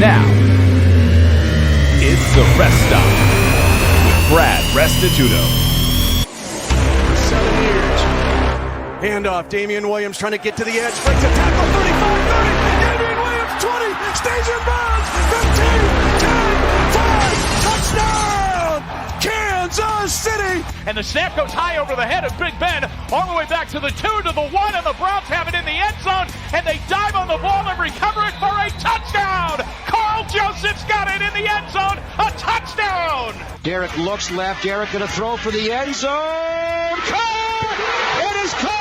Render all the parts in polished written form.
Now, it's the Rest Stop with Brad Restituto. For 7 years. Handoff, Damian Williams trying to get to the edge, breaks a tackle, 35, 30, Damian Williams, 20, stays in bounds, 15, 10, 5, touchdown, Kansas City! And the snap goes high over the head of Big Ben, all the way back to the 2, to the 1, and the Browns have it in the end zone, and they dive on the ball and recover it for a touchdown! Carl Joseph's got it in the end zone, a touchdown! Derek looks left, Derek gonna throw for the end zone, caught! It is caught!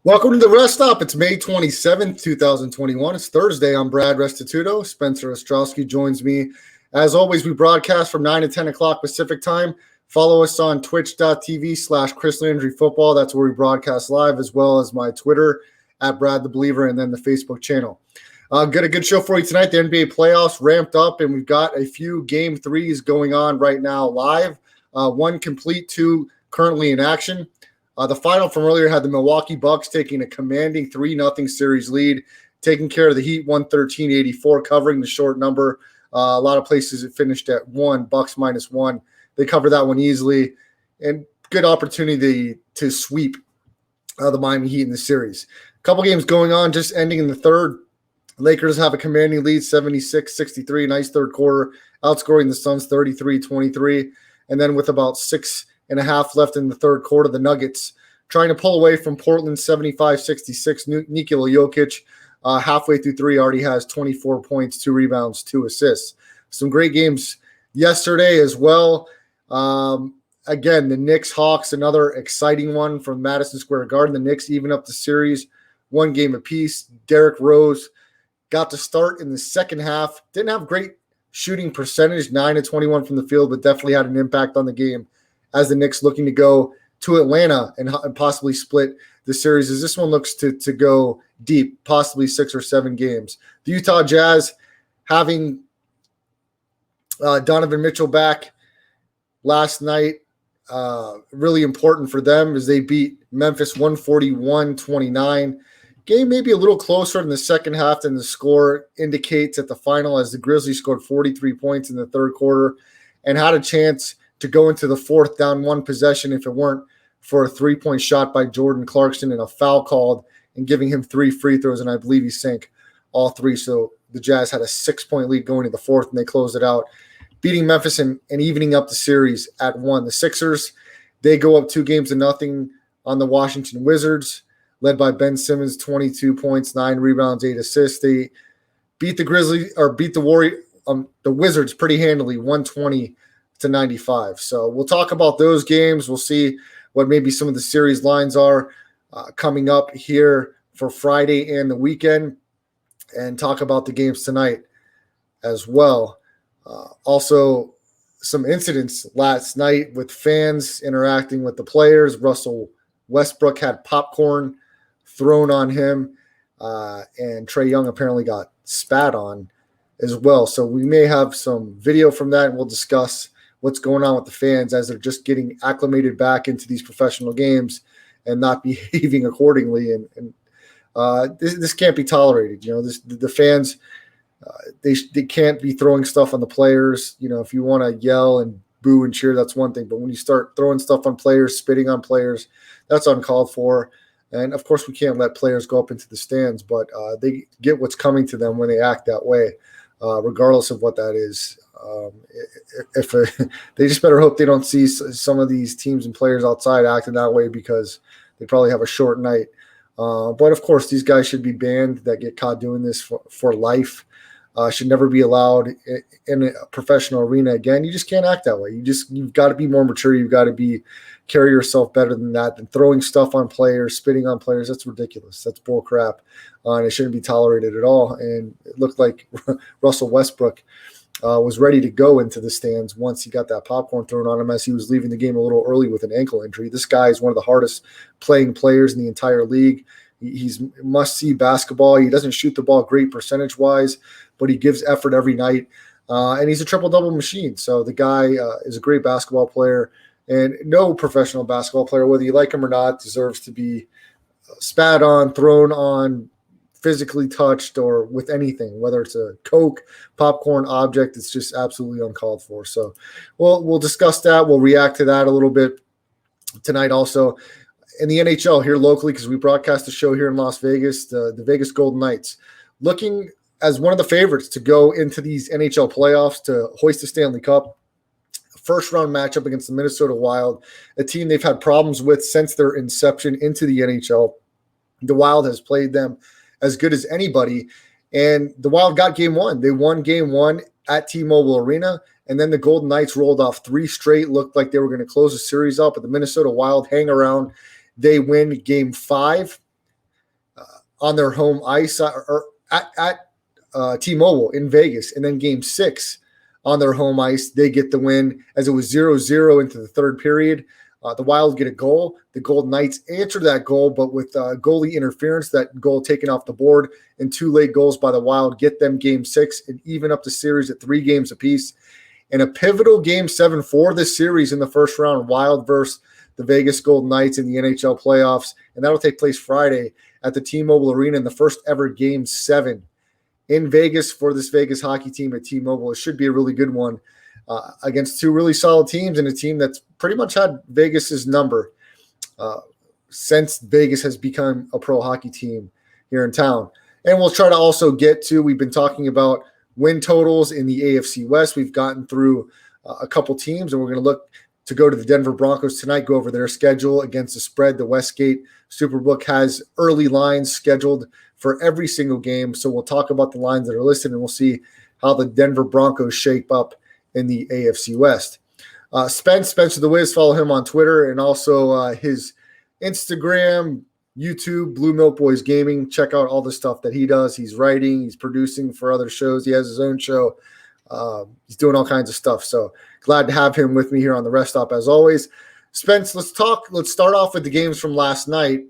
Welcome to the Rest Stop. It's May 27th, 2021. It's Thursday. I'm Brad Restituto. Spencer Ostrowski joins me. As always, we broadcast from 9 to 10 o'clock Pacific time. Follow us on twitch.tv/Chris Landry Football. That's where we broadcast live, as well as my Twitter at Brad the Believer, and then the Facebook channel. Got a good show for you tonight. The NBA playoffs ramped up, and we've got a few game threes going on right now live. One complete, two currently in action. The final from earlier had the Milwaukee Bucks taking a commanding 3-0 series lead, taking care of the Heat 113-84, covering the short number. A lot of places it finished at 1, Bucks -1. They covered that one easily, and good opportunity to sweep the Miami Heat in the series. A couple games going on, just ending in the third. Lakers have a commanding lead, 76-63, nice third quarter, outscoring the Suns 33-23. And then with about 6.5 left in the third quarter, the Nuggets trying to pull away from Portland 75-66. Nikola Jokic, halfway through three, already has 24 points, 2 rebounds, 2 assists. Some great games yesterday as well. Again, the Knicks-Hawks, another exciting one from Madison Square Garden. The Knicks even up the series, 1 game apiece. Derrick Rose got to start in the second half. Didn't have great shooting percentage, 9-21 from the field, but definitely had an impact on the game as the Knicks looking to go to Atlanta and possibly split the series, as this one looks to go deep, possibly 6 or 7 games. The Utah Jazz having Donovan Mitchell back last night, really important for them as they beat Memphis 141-29. Game maybe a little closer in the second half than the score indicates at the final, as the Grizzlies scored 43 points in the third quarter and had a chance to go into the fourth down 1 possession if it weren't for a 3-point shot by Jordan Clarkson and a foul called and giving him 3 free throws, and I believe he sank all 3. So the Jazz had a 6-point lead going to the fourth, and they closed it out, beating Memphis and evening up the series at 1. The Sixers, they go up 2-0 on the Washington Wizards, led by Ben Simmons, 22 points, 9 rebounds, 8 assists. They beat the Wizards pretty handily, 120-95. So we'll talk about those games. We'll see what maybe some of the series lines are coming up here for Friday and the weekend, and talk about the games tonight as well. Also, some incidents last night with fans interacting with the players. Russell Westbrook had popcorn thrown on him, and Trae Young apparently got spat on as well. So we may have some video from that, and we'll discuss what's going on with the fans as they're just getting acclimated back into these professional games and not behaving accordingly. And this can't be tolerated. The fans, they can't be throwing stuff on the players. If you want to yell and boo and cheer, that's one thing. But when you start throwing stuff on players, spitting on players, that's uncalled for. And, of course, we can't let players go up into the stands, but they get what's coming to them when they act that way, regardless of what that is. They just better hope they don't see some of these teams and players outside acting that way, because they probably have a short night. But, of course, these guys should be banned that get caught doing this for life. Should never be allowed in a professional arena again. You just can't act that way. You've got to be more mature. You've got to carry yourself better than that, than throwing stuff on players, spitting on players. That's ridiculous. That's bull crap. And it shouldn't be tolerated at all. And it looked like Russell Westbrook was ready to go into the stands once he got that popcorn thrown on him, as he was leaving the game a little early with an ankle injury. This guy is one of the hardest playing players in the entire league. He's must-see basketball. He doesn't shoot the ball great percentage-wise, but he gives effort every night. And he's a triple-double machine. So the guy is a great basketball player, And no professional basketball player, whether you like him or not, deserves to be spat on, thrown on, physically touched, or with anything, whether it's a Coke, popcorn object. It's just absolutely uncalled for. So we'll discuss that. We'll react to that a little bit tonight. Also in the NHL here locally, because we broadcast the show here in Las Vegas, the Vegas Golden Knights looking as one of the favorites to go into these NHL playoffs to hoist the Stanley Cup. First round matchup against the Minnesota Wild, a team they've had problems with since their inception into the NHL. The Wild has played them as good as anybody, and the Wild got game one. They won game one at T-Mobile Arena, and then the Golden Knights rolled off 3 straight, looked like they were going to close the series up, but the Minnesota Wild hang around. They win game 5 on their home ice or at T-Mobile in Vegas, and then game 6 on their home ice, they get the win as it was 0-0 into the third period. The Wild get a goal. The Golden Knights answer that goal, but with goalie interference, that goal taken off the board, and 2 late goals by the Wild get them game 6 and even up the series at 3 games apiece. And a pivotal game 7 for this series in the first round, Wild versus the Vegas Golden Knights in the NHL playoffs. And that'll take place Friday at the T-Mobile Arena in the first ever game 7 in Vegas for this Vegas hockey team at T-Mobile. It should be a really good one against 2 really solid teams and a team that's pretty much had Vegas's number since Vegas has become a pro hockey team here in town. And we'll try to also get to, we've been talking about win totals in the AFC West. We've gotten through a couple teams, and we're going to look to go to the Denver Broncos tonight, go over their schedule against the spread. The Westgate Superbook has early lines scheduled for every single game. So we'll talk about the lines that are listed, and we'll see how the Denver Broncos shape up in the AFC West. Spencer the Wiz, follow him on Twitter and also his Instagram, YouTube, Blue Milk Boys Gaming. Check out all the stuff that he does. He's writing, he's producing for other shows. He has his own show. He's doing all kinds of stuff. So glad to have him with me here on the Rest Stop as always. Spence, let's start off with the games from last night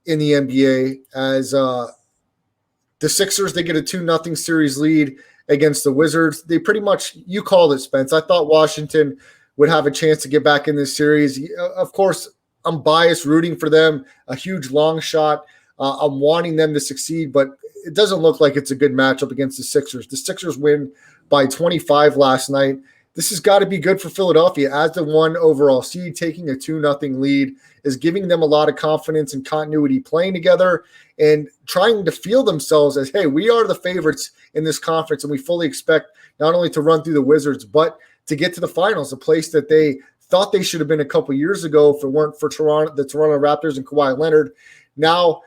in the NBA as the Sixers, they get a 2-0 series lead against the Wizards. They pretty much, you called it, Spence. I thought Washington would have a chance to get back in this series. Of course, I'm biased, rooting for them, a huge long shot. I'm wanting them to succeed, but it doesn't look like it's a good matchup against the Sixers. The Sixers win by 25 last night. This has got to be good for Philadelphia as the 1 overall seed. Taking a 2-0 lead is giving them a lot of confidence and continuity playing together and trying to feel themselves as, hey, we are the favorites in this conference, and we fully expect not only to run through the Wizards, but to get to the finals, a place that they thought they should have been a couple years ago if it weren't for the Toronto Raptors and Kawhi Leonard. Now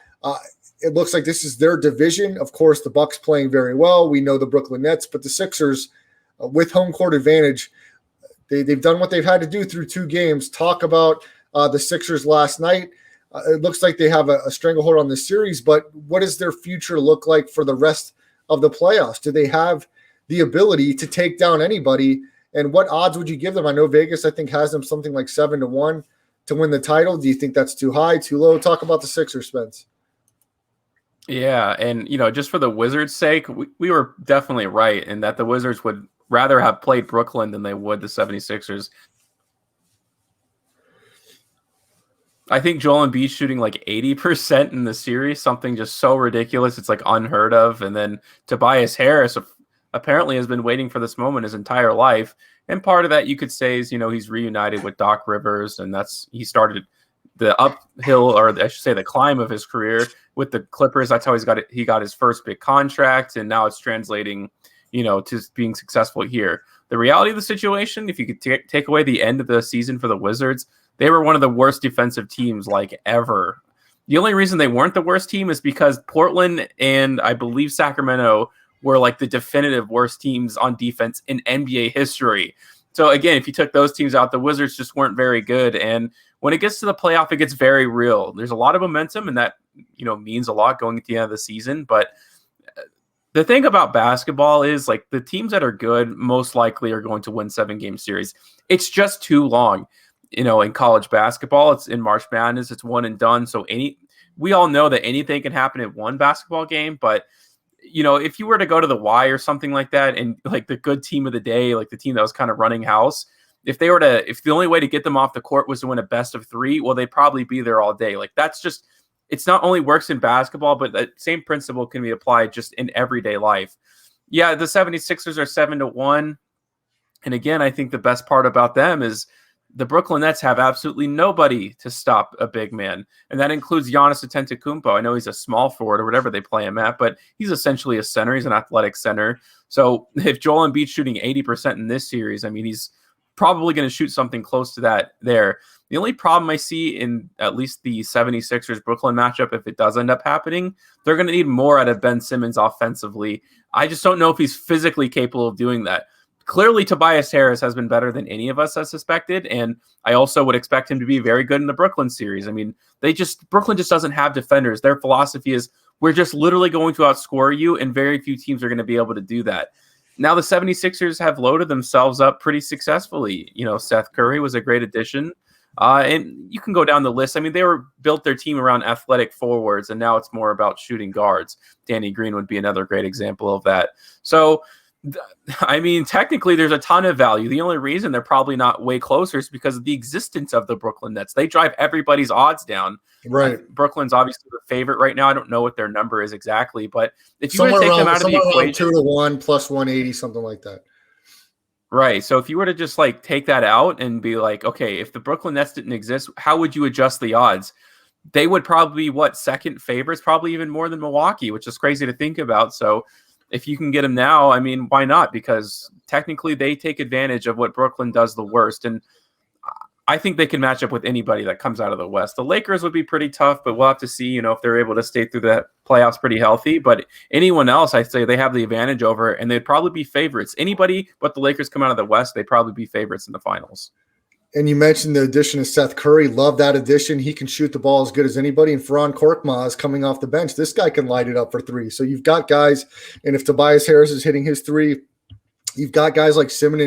it looks like this is their division. Of course, the Bucks playing very well. We know the Brooklyn Nets, but the Sixers with home court advantage, they've done what they've had to do through 2 games. Talk about the Sixers last night. It looks like they have a stranglehold on the series, but what does their future look like for the rest of the playoffs? Do they have the ability to take down anybody? And what odds would you give them? I know Vegas, I think, has them something like 7-1 to win the title. Do you think that's too high, too low? Talk about the Sixers, Spence. Yeah, and just for the Wizards' sake, we were definitely right in that the Wizards would rather have played Brooklyn than they would the 76ers. I think Joel Embiid shooting like 80% in the series, something just so ridiculous. It's like unheard of. And then Tobias Harris apparently has been waiting for this moment his entire life. And part of that you could say is, he's reunited with Doc Rivers, and he started the uphill, or I should say the climb of his career with the Clippers. That's how he got his first big contract. And now it's translating, to being successful here. The reality of the situation, if you could take away the end of the season for the Wizards, they were one of the worst defensive teams like ever. The only reason they weren't the worst team is because Portland and I believe Sacramento were like the definitive worst teams on defense in NBA history. So again, if you took those teams out, the Wizards just weren't very good. And when it gets to the playoff, it gets very real. There's a lot of momentum, and that means a lot going at the end of the season. But the thing about basketball is like the teams that are good most likely are going to win 7-game series. It's just too long. In college basketball, it's in March Madness, it's one and done. So we all know that anything can happen in one basketball game. But, if you were to go to the Y or something like that, and like the good team of the day, like the team that was kind of running house, if the only way to get them off the court was to win a best of 3, well, they'd probably be there all day. Like that's just, it's not only works in basketball, but that same principle can be applied just in everyday life. Yeah, the 76ers are 7-1. And again, I think the best part about them is the Brooklyn Nets have absolutely nobody to stop a big man. And that includes Giannis Antetokounmpo. I know he's a small forward or whatever they play him at, but he's essentially a center. He's an athletic center. So if Joel Embiid's shooting 80% in this series, I mean, he's probably going to shoot something close to that there. The only problem I see in at least the 76ers Brooklyn matchup, if it does end up happening, they're going to need more out of Ben Simmons offensively. I just don't know if he's physically capable of doing that. Clearly, Tobias Harris has been better than any of us has suspected, and I also would expect him to be very good in the Brooklyn series. I mean, Brooklyn just doesn't have defenders. Their philosophy is we're just literally going to outscore you, and very few teams are going to be able to do that. Now, the 76ers have loaded themselves up pretty successfully. You know, Seth Curry was a great addition, and you can go down the list. I mean, they built their team around athletic forwards, and now it's more about shooting guards. Danny Green would be another great example of that. So, I mean, technically, there's a ton of value. The only reason they're probably not way closer is because of the existence of the Brooklyn Nets. They drive everybody's odds down. Right. Brooklyn's obviously the favorite right now. I don't know what their number is exactly, but if you were to take them out of the equation, 2-1 plus 180, something like that. Right. So if you were to just like take that out and be like, okay, if the Brooklyn Nets didn't exist, how would you adjust the odds? They would probably be second favorites, probably even more than Milwaukee, which is crazy to think about. So if you can get them now, I mean, why not? Because technically they take advantage of what Brooklyn does the worst. And I think they can match up with anybody that comes out of the West. The Lakers would be pretty tough, but we'll have to see, if they're able to stay through the playoffs pretty healthy. But anyone else, I'd say they have the advantage over, and they'd probably be favorites. Anybody but the Lakers come out of the West, they'd probably be favorites in the finals. And you mentioned the addition of Seth Curry. Love that addition. He can shoot the ball as good as anybody. And Faran Korkmaz coming off the bench. This guy can light it up for 3. So you've got guys, and if Tobias Harris is hitting his 3, you've got guys like Simmons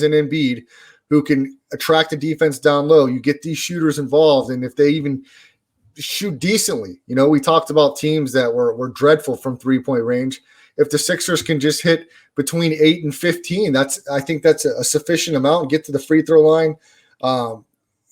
and Embiid who can attract the defense down low. You get these shooters involved, and if they even shoot decently, we talked about teams that were dreadful from 3-point range. If the Sixers can just hit between 8 and 15, I think that's a sufficient amount. Get to the free throw line.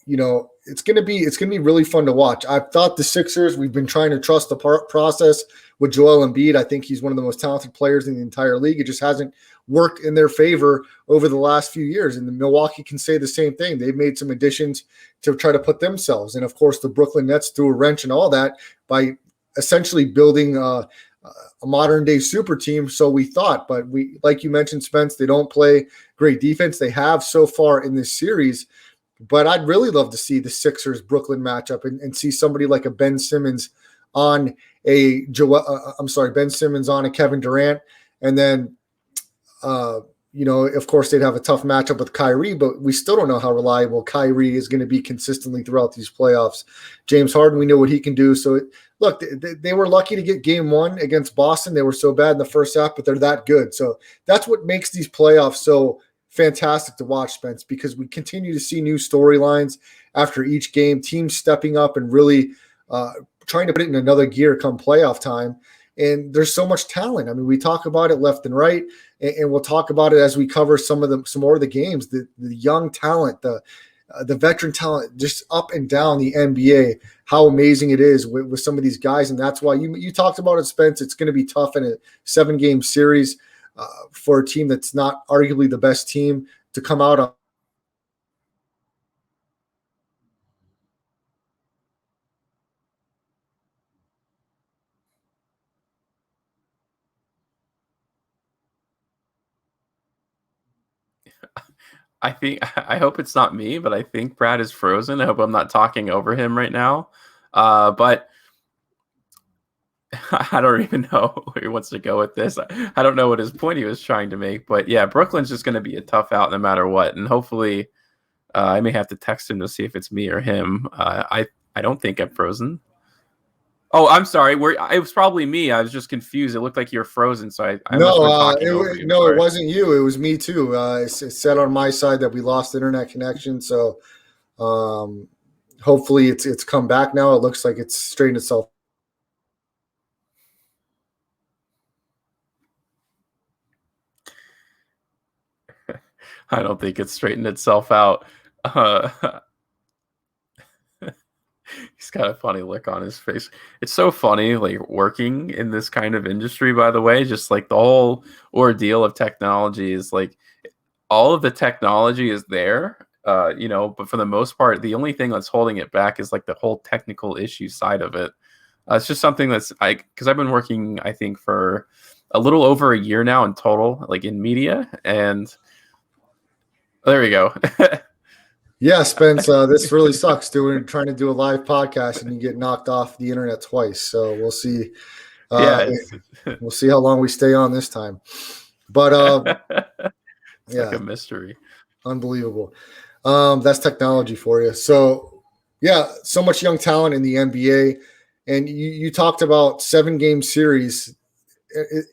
It's going to be really fun to watch. I thought the Sixers, we've been trying to trust the process with Joel Embiid. I think he's one of the most talented players in the entire league. It just hasn't worked in their favor over the last few years. And the Milwaukee can say the same thing. They've made some additions to try to put themselves. And of course, the Brooklyn Nets threw a wrench and all that by essentially building a modern day super team. So we thought, but like you mentioned, Spence, they don't play great defense. They have so far in this series, but I'd really love to see the Sixers Brooklyn matchup and see somebody like a Ben Simmons on Ben Simmons on a Kevin Durant. And then, of course, they'd have a tough matchup with Kyrie, but we still don't know how reliable Kyrie is going to be consistently throughout these playoffs. James Harden, we know what he can do. So, look, they were lucky to get game 1 against Boston. They were so bad in the first half, but they're that good. So that's what makes these playoffs so fantastic to watch, Spence, because we continue to see new storylines after each game, teams stepping up and really trying to put it in another gear come playoff time. And there's so much talent. I mean, we talk about it left and right, and we'll talk about it as we cover some more of the games. The young talent, the veteran talent, just up and down the NBA. How amazing it is with some of these guys, and that's why you talked about it, Spence. It's going to be tough in a 7-game series for a team that's not arguably the best team to come out on. I hope it's not me, but I think Brad is frozen. I hope I'm not talking over him right now. But I don't even know where he wants to go with this. I don't know what his point he was trying to make, but yeah, Brooklyn's just going to be a tough out no matter what. And hopefully I may have to text him to see if it's me or him. I don't think I'm frozen. Oh, I'm sorry. It was probably me. I was just confused. It looked like you're frozen, so I must have been talking over you. No, it wasn't you. It was me too. It said on my side that we lost internet connection. So hopefully it's come back now. It looks like it's straightened itself. I don't think it's straightened itself out. He's got a funny look on his face. It's so funny, like working in this kind of industry, by the way, just like the whole ordeal of technology is like all of the technology is there, but for the most part, the only thing that's holding it back is like the whole technical issue side of it. It's just something because I've been working, I think, for a little over a year now in total, like in media. And there we go. Yeah, Spence, this really sucks trying to do a live podcast and you get knocked off the internet twice. So we'll see. We'll see how long we stay on this time. But it's like a mystery. Unbelievable. That's technology for you. So yeah, so much young talent in the NBA. And you talked about 7-game series.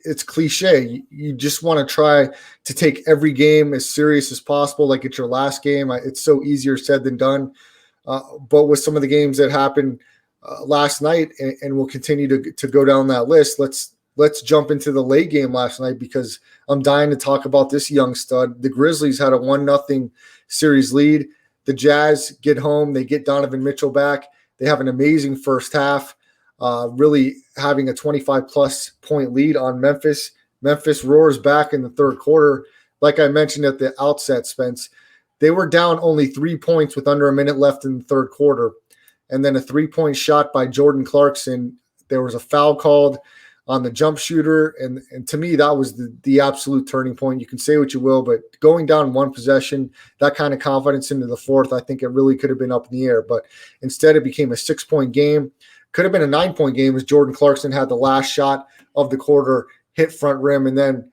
It's cliche. You just want to try to take every game as serious as possible, like it's your last game. It's so easier said than done. But with some of the games that happened last night, and we'll continue to go down that list, let's jump into the late game last night because I'm dying to talk about this young stud. The Grizzlies had a 1-0 series lead. The Jazz get home. They get Donovan Mitchell back. They have an amazing first half. Really having a 25-plus point lead on Memphis. Memphis roars back in the third quarter. Like I mentioned at the outset, Spence, they were down only 3 points with under a minute left in the third quarter. And then a 3-point shot by Jordan Clarkson. There was a foul called on the jump shooter. And to me, that was the absolute turning point. You can say what you will, but going down one possession, that kind of confidence into the fourth, I think it really could have been up in the air. But instead, it became a 6-point game. Could have been a 9-point game as Jordan Clarkson had the last shot of the quarter, hit front rim, and then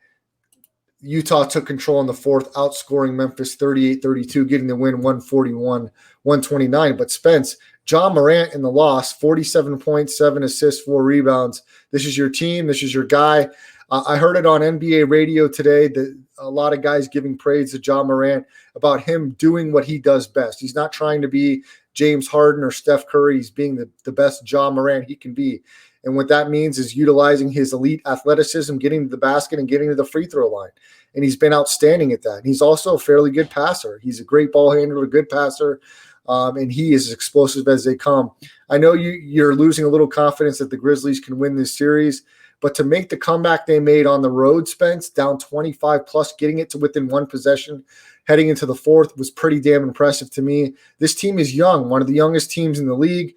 Utah took control in the fourth, outscoring Memphis 38-32, getting the win 141-129. But Spence, Ja Morant in the loss, 47 points, 7 assists, 4 rebounds. This is your team. This is your guy. I heard it on NBA radio today that a lot of guys giving praise to Ja Morant about him doing what he does best. He's not trying to be James Harden or Steph Curry. He's being the best Ja Morant he can be. And what that means is utilizing his elite athleticism, getting to the basket and getting to the free throw line. And he's been outstanding at that. And he's also a fairly good passer. He's a great ball handler, a good passer, and he is as explosive as they come. I know you're losing a little confidence that the Grizzlies can win this series, but to make the comeback they made on the road, Spence, down 25+, getting it to within one possession, heading into the fourth was pretty damn impressive to me. This team is young, one of the youngest teams in the league.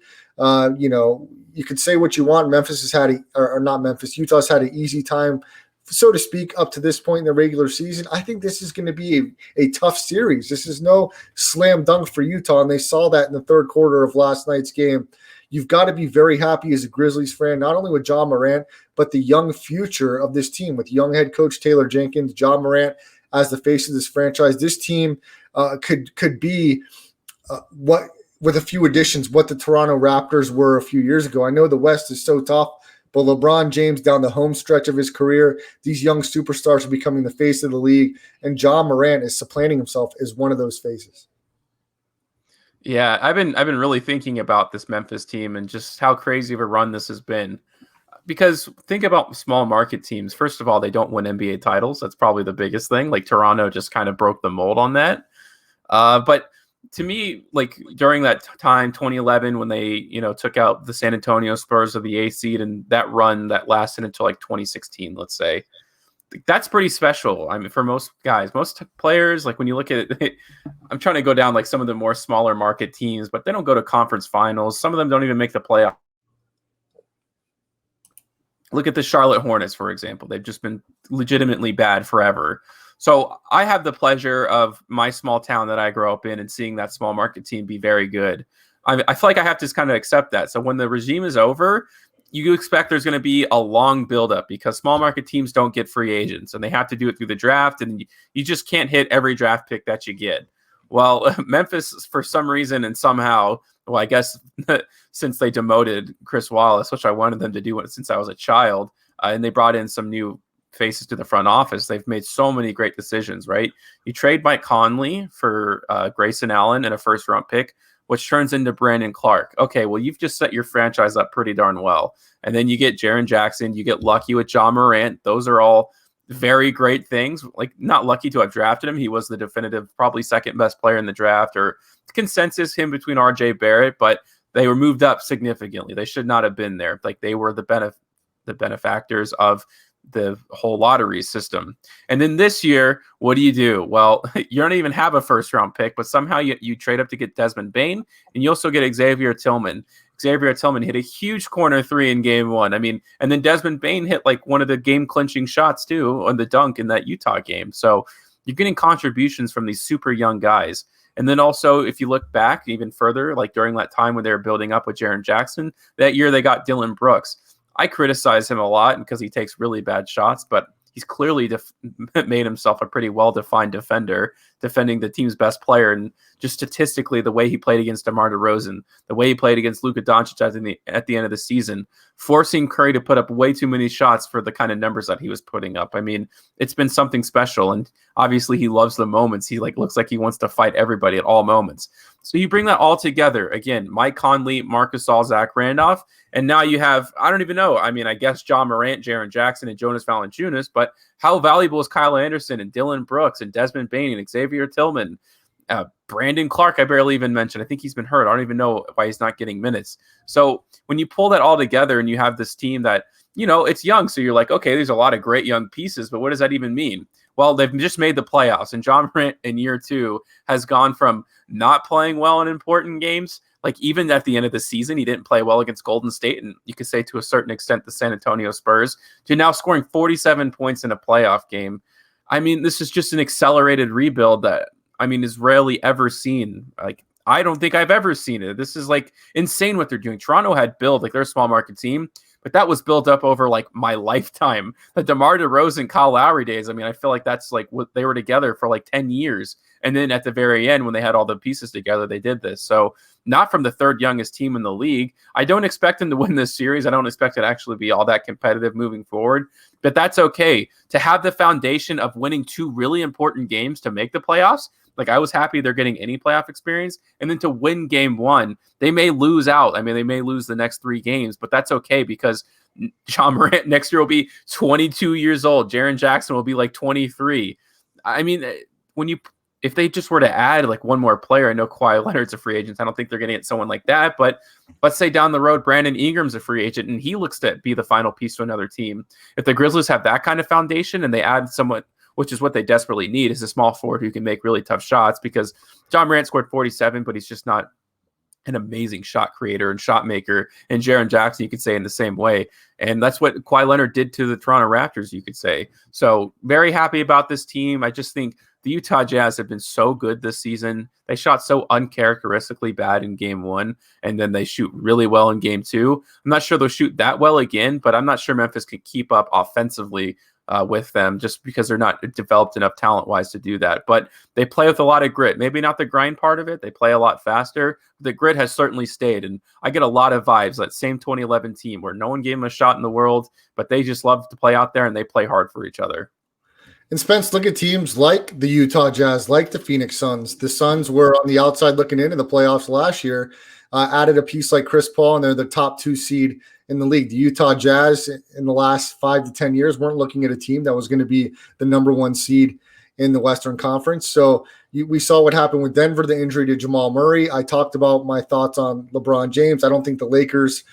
You could say what you want. Utah's had an easy time, so to speak, up to this point in the regular season. I think this is going to be a tough series. This is no slam dunk for Utah, and they saw that in the third quarter of last night's game. You've got to be very happy as a Grizzlies fan, not only with Ja Morant, but the young future of this team with young head coach Taylor Jenkins, Ja Morant as the face of this franchise. This team could be with a few additions, what the Toronto Raptors were a few years ago. I know the West is so tough, but LeBron James down the home stretch of his career, these young superstars are becoming the face of the league, and Ja Morant is supplanting himself as one of those faces. Yeah, I've been really thinking about this Memphis team and just how crazy of a run this has been. Because think about small market teams. First of all, they don't win NBA titles. That's probably the biggest thing. Like Toronto just kind of broke the mold on that. But to me, like during that time, 2011, when they, took out the San Antonio Spurs of the 8th seed, and that run that lasted until like 2016, let's say, that's pretty special. I mean, for most guys, most players, like when you look at it, I'm trying to go down like some of the more smaller market teams, but they don't go to conference finals. Some of them don't even make the playoff. Look at the Charlotte Hornets, for example. They've just been legitimately bad forever. So I have the pleasure of my small town that I grew up in and seeing that small market team be very good. I feel like I have to just kind of accept that. So when the regime is over, you expect there's going to be a long buildup because small market teams don't get free agents and they have to do it through the draft, and you just can't hit every draft pick that you get. Well, Memphis, for some reason and somehow, well, I guess since they demoted Chris Wallace, which I wanted them to do since I was a child, and they brought in some new faces to the front office, they've made so many great decisions, right? You trade Mike Conley for Grayson Allen and a first-round pick, which turns into Brandon Clark. Okay, well, you've just set your franchise up pretty darn well. And then you get Jaren Jackson, you get lucky with Ja Morant. Those are all very great things. Like, not lucky to have drafted him. He was the definitive, probably second best player in the draft, or consensus him between RJ Barrett, but they were moved up significantly. They should not have been there. Like, they were the benefactors of the whole lottery system. And then this year, what do? Well, you don't even have a first round pick, but somehow you trade up to get Desmond Bane, and you also get Xavier Tillman. Xavier Tillman hit a huge corner three in game one. I mean, and then Desmond Bane hit like one of the game clinching shots too on the dunk in that Utah game. So you're getting contributions from these super young guys. And then also, if you look back even further, like during that time when they were building up with Jaren Jackson, that year they got Dylan Brooks. I criticize him a lot because he takes really bad shots, but he's clearly made himself a pretty well-defined defender, defending the team's best player. And just statistically, the way he played against DeMar DeRozan, the way he played against Luka Doncic at the end of the season, forcing Curry to put up way too many shots for the kind of numbers that he was putting up. I mean, it's been something special. And obviously he loves the moments. He looks like he wants to fight everybody at all moments. So you bring that all together. Again, Mike Conley, Marcus Gasol, Zach Randolph, and now you have, I don't even know. I mean, I guess John Morant, Jaren Jackson, and Jonas Valanciunas, but how valuable is Kyle Anderson and Dylan Brooks and Desmond Bane and Xavier Tillman? Brandon Clark, I barely even mentioned. I think he's been hurt. I don't even know why he's not getting minutes. So when you pull that all together and you have this team that, it's young. So you're like, okay, there's a lot of great young pieces, but what does that even mean? Well, they've just made the playoffs, and John Morant in year two has gone from not playing well in important games, like even at the end of the season, he didn't play well against Golden State, and you could say to a certain extent the San Antonio Spurs, to now scoring 47 points in a playoff game. I mean, this is just an accelerated rebuild that, is rarely ever seen. Like, I don't think I've ever seen it. This is like insane what they're doing. Toronto had built, like, they're a small market team, but that was built up over like my lifetime. The DeMar DeRozan, Kyle Lowry days. I feel like that's like what they were together for like 10 years. And then at the very end, when they had all the pieces together, they did this. So not from the third youngest team in the league. I don't expect them to win this series. I don't expect it to actually be all that competitive moving forward, but that's okay. To have the foundation of winning two really important games to make the playoffs, like, I was happy they're getting any playoff experience. And then to win game one, they may lose out. They may lose the next three games, but that's okay because John Morant next year will be 22 years old. Jaren Jackson will be like 23. If they just were to add like one more player, I know Kawhi Leonard's a free agent. I don't think they're going to get someone like that. But let's say down the road, Brandon Ingram's a free agent and he looks to be the final piece to another team. If the Grizzlies have that kind of foundation and they add someone, which is what they desperately need, is a small forward who can make really tough shots, because John Morant scored 47, but he's just not an amazing shot creator and shot maker. And Jaren Jackson, you could say in the same way. And that's what Kawhi Leonard did to the Toronto Raptors, you could say. So very happy about this team. I just think the Utah Jazz have been so good this season. They shot so uncharacteristically bad in game one, and then they shoot really well in game two. I'm not sure they'll shoot that well again, but I'm not sure Memphis can keep up offensively with them, just because they're not developed enough talent-wise to do that. But they play with a lot of grit. Maybe not the grind part of it. They play a lot faster. The grit has certainly stayed, and I get a lot of vibes, that same 2011 team where no one gave them a shot in the world, but they just love to play out there, and they play hard for each other. And Spence, look at teams like the Utah Jazz, like the Phoenix Suns. The Suns were on the outside looking into the playoffs last year, added a piece like Chris Paul, and they're the top 2 seed in the league. The Utah Jazz in the last 5 to 10 years weren't looking at a team that was going to be the number 1 seed in the Western Conference. So we saw what happened with Denver, the injury to Jamal Murray. I talked about my thoughts on LeBron James. I don't think the Lakers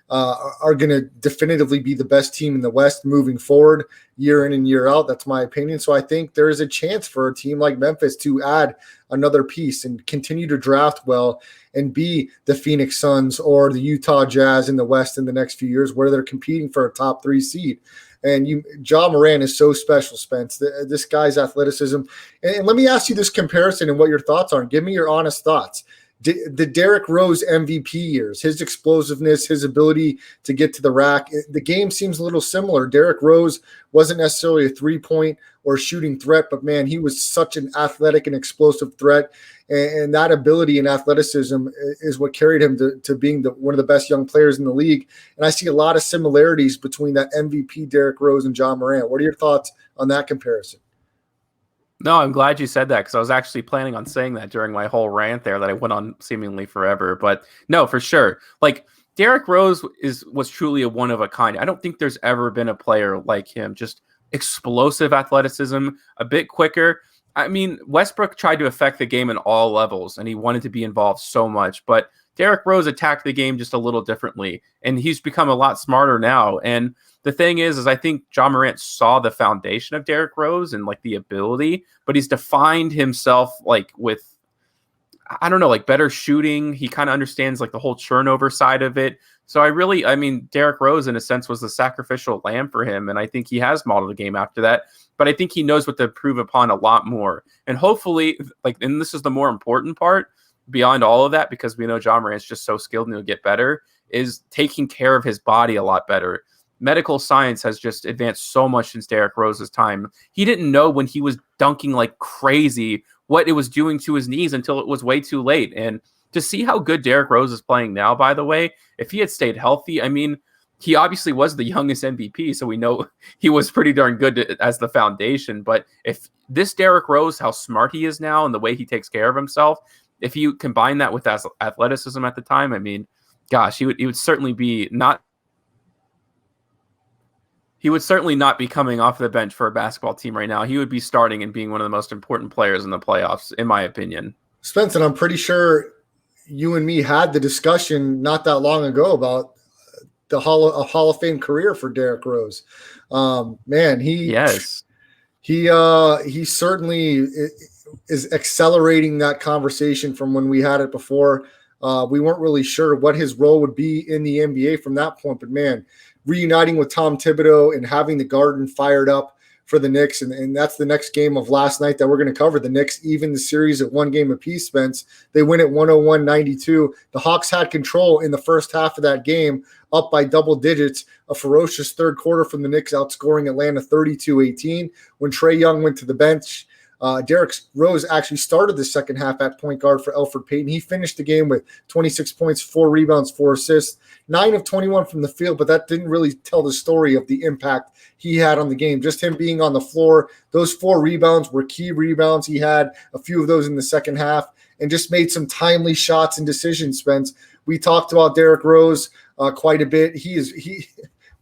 are going to definitively be the best team in the West moving forward year in and year out. That's my opinion. So I think there is a chance for a team like Memphis to add another piece and continue to draft well and be the Phoenix Suns or the Utah Jazz in the West in the next few years, where they're competing for a top 3 seed. And Ja Morant is so special, Spence. This guy's athleticism. And let me ask you this comparison and what your thoughts are. Give me your honest thoughts. The Derrick Rose MVP years, his explosiveness, his ability to get to the rack, the game seems a little similar. Derrick Rose wasn't necessarily a three-point or shooting threat, but man, he was such an athletic and explosive threat. And that ability and athleticism is what carried him to being one of the best young players in the league. And I see a lot of similarities between that MVP Derrick Rose and Ja Morant. What are your thoughts on that comparison? No, I'm glad you said that, because I was actually planning on saying that during my whole rant there that I went on seemingly forever. But no, for sure. Like, Derrick Rose was truly a one of a kind. I don't think there's ever been a player like him, just explosive athleticism, a bit quicker. I mean, Westbrook tried to affect the game in all levels, and he wanted to be involved so much. But Derrick Rose attacked the game just a little differently, and he's become a lot smarter now. And the thing is I think Ja Morant saw the foundation of Derrick Rose and like the ability, but he's defined himself like with, I don't know, like better shooting. He kind of understands like the whole turnover side of it. So I mean, Derrick Rose in a sense was the sacrificial lamb for him. And I think he has modeled the game after that, but I think he knows what to improve upon a lot more. And hopefully, like, and this is the more important part beyond all of that, because we know Ja Morant's just so skilled and he'll get better, is taking care of his body a lot better. Medical science has just advanced so much since Derrick Rose's time. He didn't know when he was dunking like crazy what it was doing to his knees until it was way too late. And to see how good Derrick Rose is playing now, by the way, if he had stayed healthy, I mean, he obviously was the youngest MVP, so we know he was pretty darn good as the foundation. But if this Derrick Rose, how smart he is now and the way he takes care of himself, if you combine that with athleticism at the time, I mean, gosh, he would certainly be not. He would certainly not be coming off the bench for a basketball team right now. He would be starting and being one of the most important players in the playoffs, in my opinion. Spencer, I'm pretty sure you and me had the discussion not that long ago about a Hall of Fame career for Derrick Rose. Man, he certainly is accelerating that conversation from when we had it before. We weren't really sure what his role would be in the NBA from that point, but man, reuniting with Tom Thibodeau and having the Garden fired up for the Knicks, and that's the next game of last night that we're going to cover. The Knicks even the series at one game apiece, Spence. They win at 101-92. The Hawks had control in the first half of that game, up by double digits. A ferocious third quarter from the Knicks, outscoring Atlanta 32-18. When Trae Young went to the bench, Derrick Rose actually started the second half at point guard for Elfrid Payton. He finished the game with 26 points, 4 rebounds, 4 assists, 9 of 21 from the field, but that didn't really tell the story of the impact he had on the game. Just him being on the floor, those 4 rebounds were key rebounds. He had a few of those in the second half and just made some timely shots and decisions, Spence. We talked about Derrick Rose quite a bit. He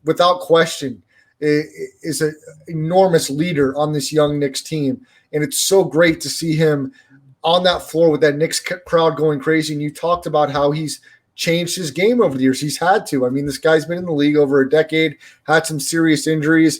without question, is an enormous leader on this young Knicks team. And it's so great to see him on that floor with that Knicks crowd going crazy. And you talked about how he's changed his game over the years. He's had to. I mean, this guy's been in the league over a decade, had some serious injuries.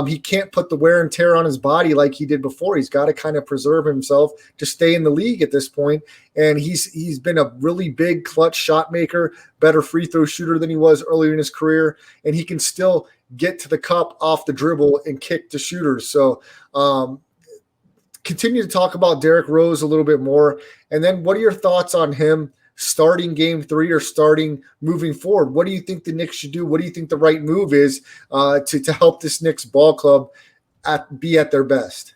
He can't put the wear and tear on his body like he did before. He's got to kind of preserve himself to stay in the league at this point. And he's been a really big clutch shot maker, better free throw shooter than he was earlier in his career. And he can still get to the cup off the dribble and kick to shooters. So, continue to talk about Derrick Rose a little bit more. And then what are your thoughts on him starting game 3 or starting moving forward? What do you think the Knicks should do? What do you think the right move is to help this Knicks ball club be at their best?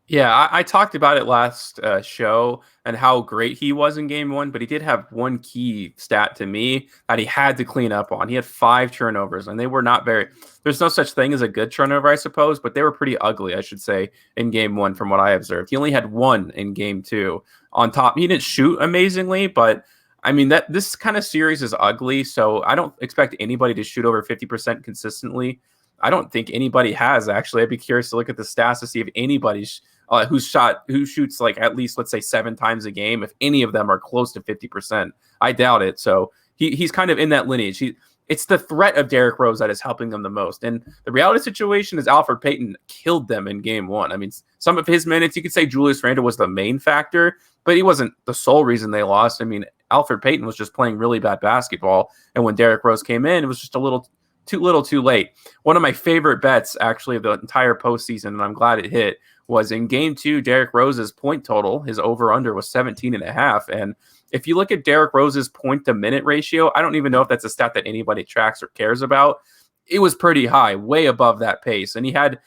Yeah, I talked about it last show and how great he was in game 1, but he did have one key stat to me that he had to clean up on. He had 5 turnovers, and they were not very – there's no such thing as a good turnover, I suppose, but they were pretty ugly, I should say, in game 1 from what I observed. He only had 1 in game 2. On top, he didn't shoot amazingly, but I mean, this kind of series is ugly, so I don't expect anybody to shoot over 50% consistently. I don't think anybody has, actually. I'd be curious to look at the stats to see if anybody's who shoots like at least, let's say, 7 times a game, if any of them are close to 50%. I doubt it. So he's kind of in that lineage. It's the threat of Derrick Rose that is helping them the most. And the reality situation is Elfrid Payton killed them in game 1. I mean, some of his minutes, you could say Julius Randle was the main factor, but he wasn't the sole reason they lost. I mean, Elfrid Payton was just playing really bad basketball. And when Derrick Rose came in, it was just a little too late. One of my favorite bets, actually, of the entire postseason, and I'm glad it hit, was in game 2, Derrick Rose's point total, his over-under was 17.5. And if you look at Derrick Rose's point-to-minute ratio, I don't even know if that's a stat that anybody tracks or cares about. It was pretty high, way above that pace. And he had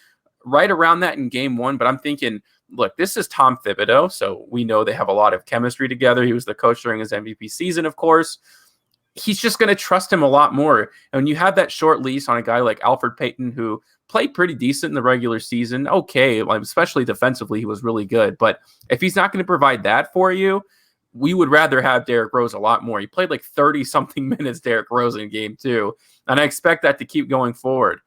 right around that in game 1, but I'm thinking, look, this is Tom Thibodeau, so we know they have a lot of chemistry together. He was the coach during his MVP season, of course. He's just going to trust him a lot more. And when you have that short leash on a guy like Elfrid Payton, who played pretty decent in the regular season, okay, especially defensively, he was really good. But if he's not going to provide that for you, we would rather have Derrick Rose a lot more. He played like 30-something minutes, Derrick Rose, in game 2, and I expect that to keep going forward.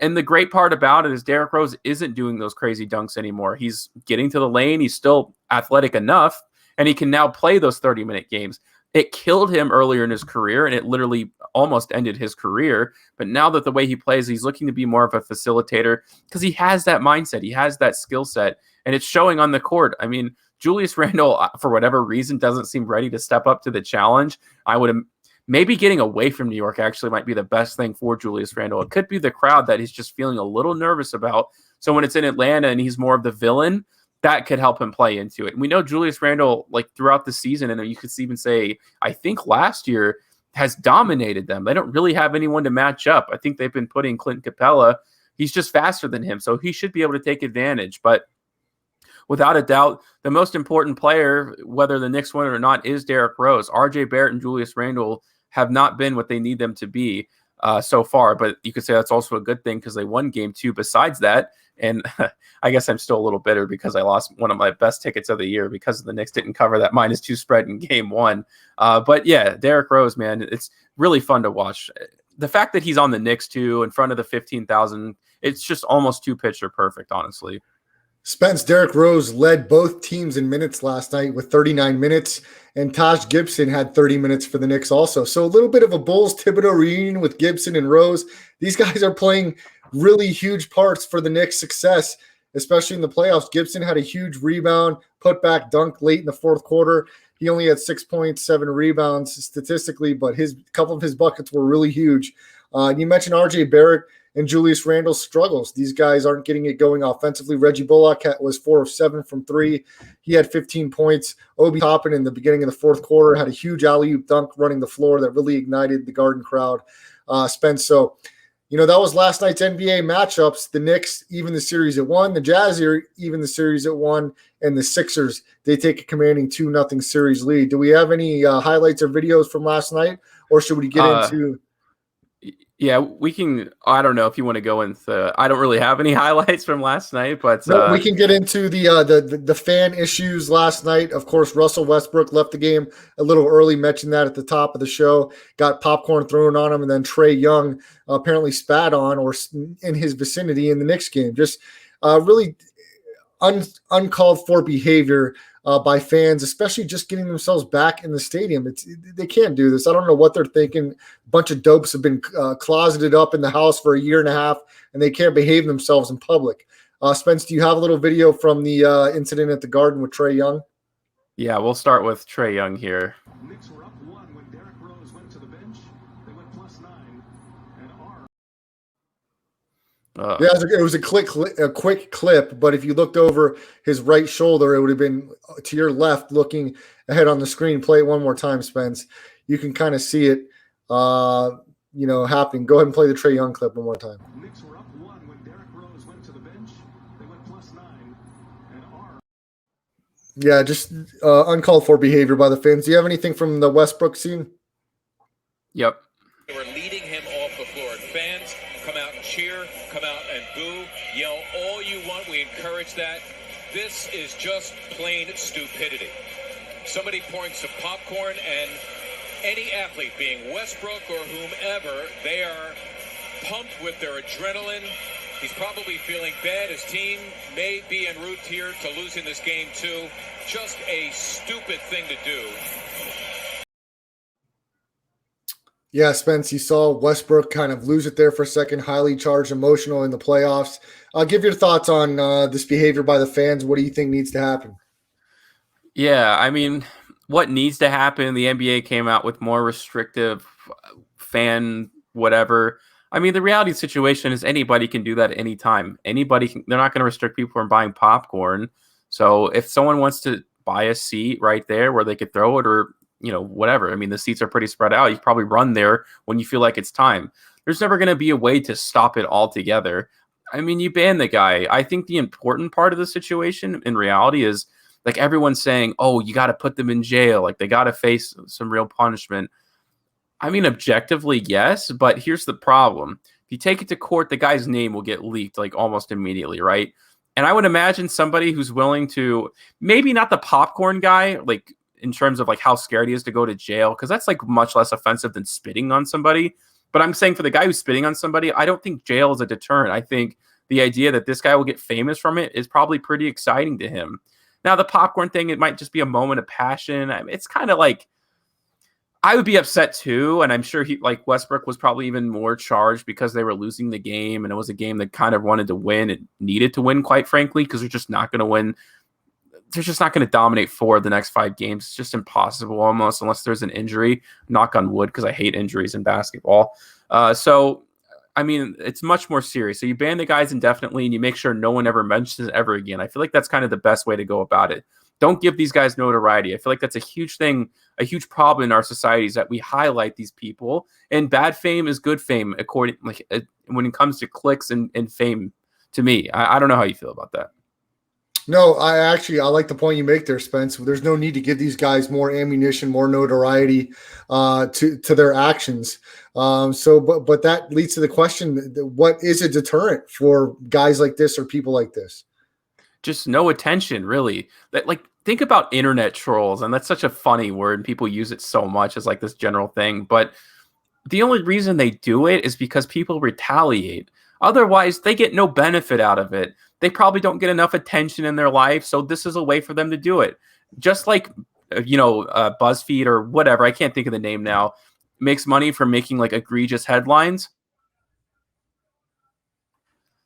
And the great part about it is Derrick Rose isn't doing those crazy dunks anymore. He's getting to the lane. He's still athletic enough, and he can now play those 30-minute games. It killed him earlier in his career, and it literally almost ended his career. But now that the way he plays, he's looking to be more of a facilitator because he has that mindset. He has that skill set, and it's showing on the court. I mean, Julius Randle, for whatever reason, doesn't seem ready to step up to the challenge. I would maybe getting away from New York actually might be the best thing for Julius Randle. It could be the crowd that he's just feeling a little nervous about. So when it's in Atlanta and he's more of the villain, that could help him play into it. And we know Julius Randle, like throughout the season, and you could even say, I think last year, has dominated them. They don't really have anyone to match up. I think they've been putting Clint Capella. He's just faster than him, so he should be able to take advantage. But without a doubt, the most important player, whether the Knicks win it or not, is Derrick Rose. RJ Barrett and Julius Randle have not been what they need them to be so far. But you could say that's also a good thing because they won game 2 besides that. And I guess I'm still a little bitter because I lost one of my best tickets of the year because the Knicks didn't cover that -2 spread in game 1. But yeah, Derrick Rose, man, it's really fun to watch. The fact that he's on the Knicks too, in front of the 15,000, it's just almost too picture perfect, honestly. Spence, Derrick Rose led both teams in minutes last night with 39 minutes, and Taj Gibson had 30 minutes for the Knicks also. So a little bit of a Bulls-Thibodeau reunion with Gibson and Rose. These guys are playing really huge parts for the Knicks' success, especially in the playoffs. Gibson had a huge rebound, put-back dunk late in the fourth quarter. He only had 6.7 rebounds statistically, but a couple of his buckets were really huge. You mentioned RJ Barrett and Julius Randle's struggles. These guys aren't getting it going offensively. Reggie Bullock was 4 of 7 from 3. He had 15 points. Obi Toppin in the beginning of the fourth quarter had a huge alley-oop dunk running the floor that really ignited the Garden crowd. Spence, so that was last night's NBA matchups. The Knicks even the series at 1. The Jazz even the series at 1. And the Sixers, they take a commanding 2-0 series lead. Do we have any highlights or videos from last night, or should we get into – Yeah, we can. I don't know if you want to go into. I don't really have any highlights from last night, but no, we can get into the fan issues last night. Of course, Russell Westbrook left the game a little early. Mentioned that at the top of the show. Got popcorn thrown on him, and then Trae Young apparently spat on or in his vicinity in the Knicks game. Just really uncalled for behavior by fans, especially just getting themselves back in the stadium. They can't do this. I don't know what they're thinking. A bunch of dopes have been closeted up in the house for a year and a half, and they can't behave themselves in public. Spence, do you have a little video from the incident at the Garden with Trae Young? Yeah, we'll start with Trae Young here. Knicks were up 1 when Derrick Rose went to the bench. They went +9, and Yeah, it was a quick clip, but if you looked over his right shoulder, it would have been to your left looking ahead on the screen. Play it one more time, Spence. You can kind of see it, happening. Go ahead and play the Trae Young clip one more time. Knicks were up 1 when Derrick Rose went to the bench. They went +9, and Yeah, just uncalled for behavior by the fans. Do you have anything from the Westbrook scene? Yep. They were leading him off the floor. And fans come out and cheer, come out and boo, yell all you want. We encourage that. This is just plain stupidity. Somebody pouring some popcorn, and any athlete, being Westbrook or whomever, they are pumped with their adrenaline. He's probably feeling bad. His team may be en route here to losing this game too. Just a stupid thing to do. Yeah, Spence, you saw Westbrook kind of lose it there for a second, highly charged, emotional in the playoffs. Give your thoughts on this behavior by the fans. What do you think needs to happen? Yeah, I mean, what needs to happen? The NBA came out with more restrictive fan whatever. I mean, the reality situation is anybody can do that at any time. Anybody can. They're not going to restrict people from buying popcorn. So if someone wants to buy a seat right there where they could throw it or whatever. I mean, the seats are pretty spread out. You probably run there when you feel like it's time. There's never going to be a way to stop it altogether. I mean, you ban the guy. I think the important part of the situation in reality is like everyone's saying, oh, you got to put them in jail. Like they got to face some real punishment. I mean, objectively, yes, but here's the problem. If you take it to court, the guy's name will get leaked like almost immediately, right? And I would imagine somebody who's willing to, maybe not the popcorn guy, like in terms of like how scared he is to go to jail, because that's like much less offensive than spitting on somebody. But I'm saying for the guy who's spitting on somebody, I don't think jail is a deterrent. I think the idea that this guy will get famous from it is probably pretty exciting to him. Now, the popcorn thing, it might just be a moment of passion. I mean, it's kind of like, I would be upset too, and I'm sure Westbrook was probably even more charged because they were losing the game, and it was a game that kind of wanted to win. It needed to win, quite frankly, because they're just not going to win. They're just not going to dominate 4 of the next 5 games. It's just impossible almost, unless there's an injury. Knock on wood, because I hate injuries in basketball. So, I mean, it's much more serious. So you ban the guys indefinitely, and you make sure no one ever mentions it ever again. I feel like that's kind of the best way to go about it. Don't give these guys notoriety. I feel like that's a huge thing, a huge problem in our society, is that we highlight these people, and bad fame is good fame, when it comes to clicks and fame. To me, I don't know how you feel about that. No, I like the point you make there, Spence. There's no need to give these guys more ammunition, more notoriety to their actions. But that leads to the question: what is a deterrent for guys like this or people like this? Just no attention, really. Think about internet trolls, and that's such a funny word, and people use it so much as like this general thing. But the only reason they do it is because people retaliate. Otherwise, they get no benefit out of it. They probably don't get enough attention in their life, so this is a way for them to do it. Just like, BuzzFeed or whatever, I can't think of the name now, makes money from making like egregious headlines.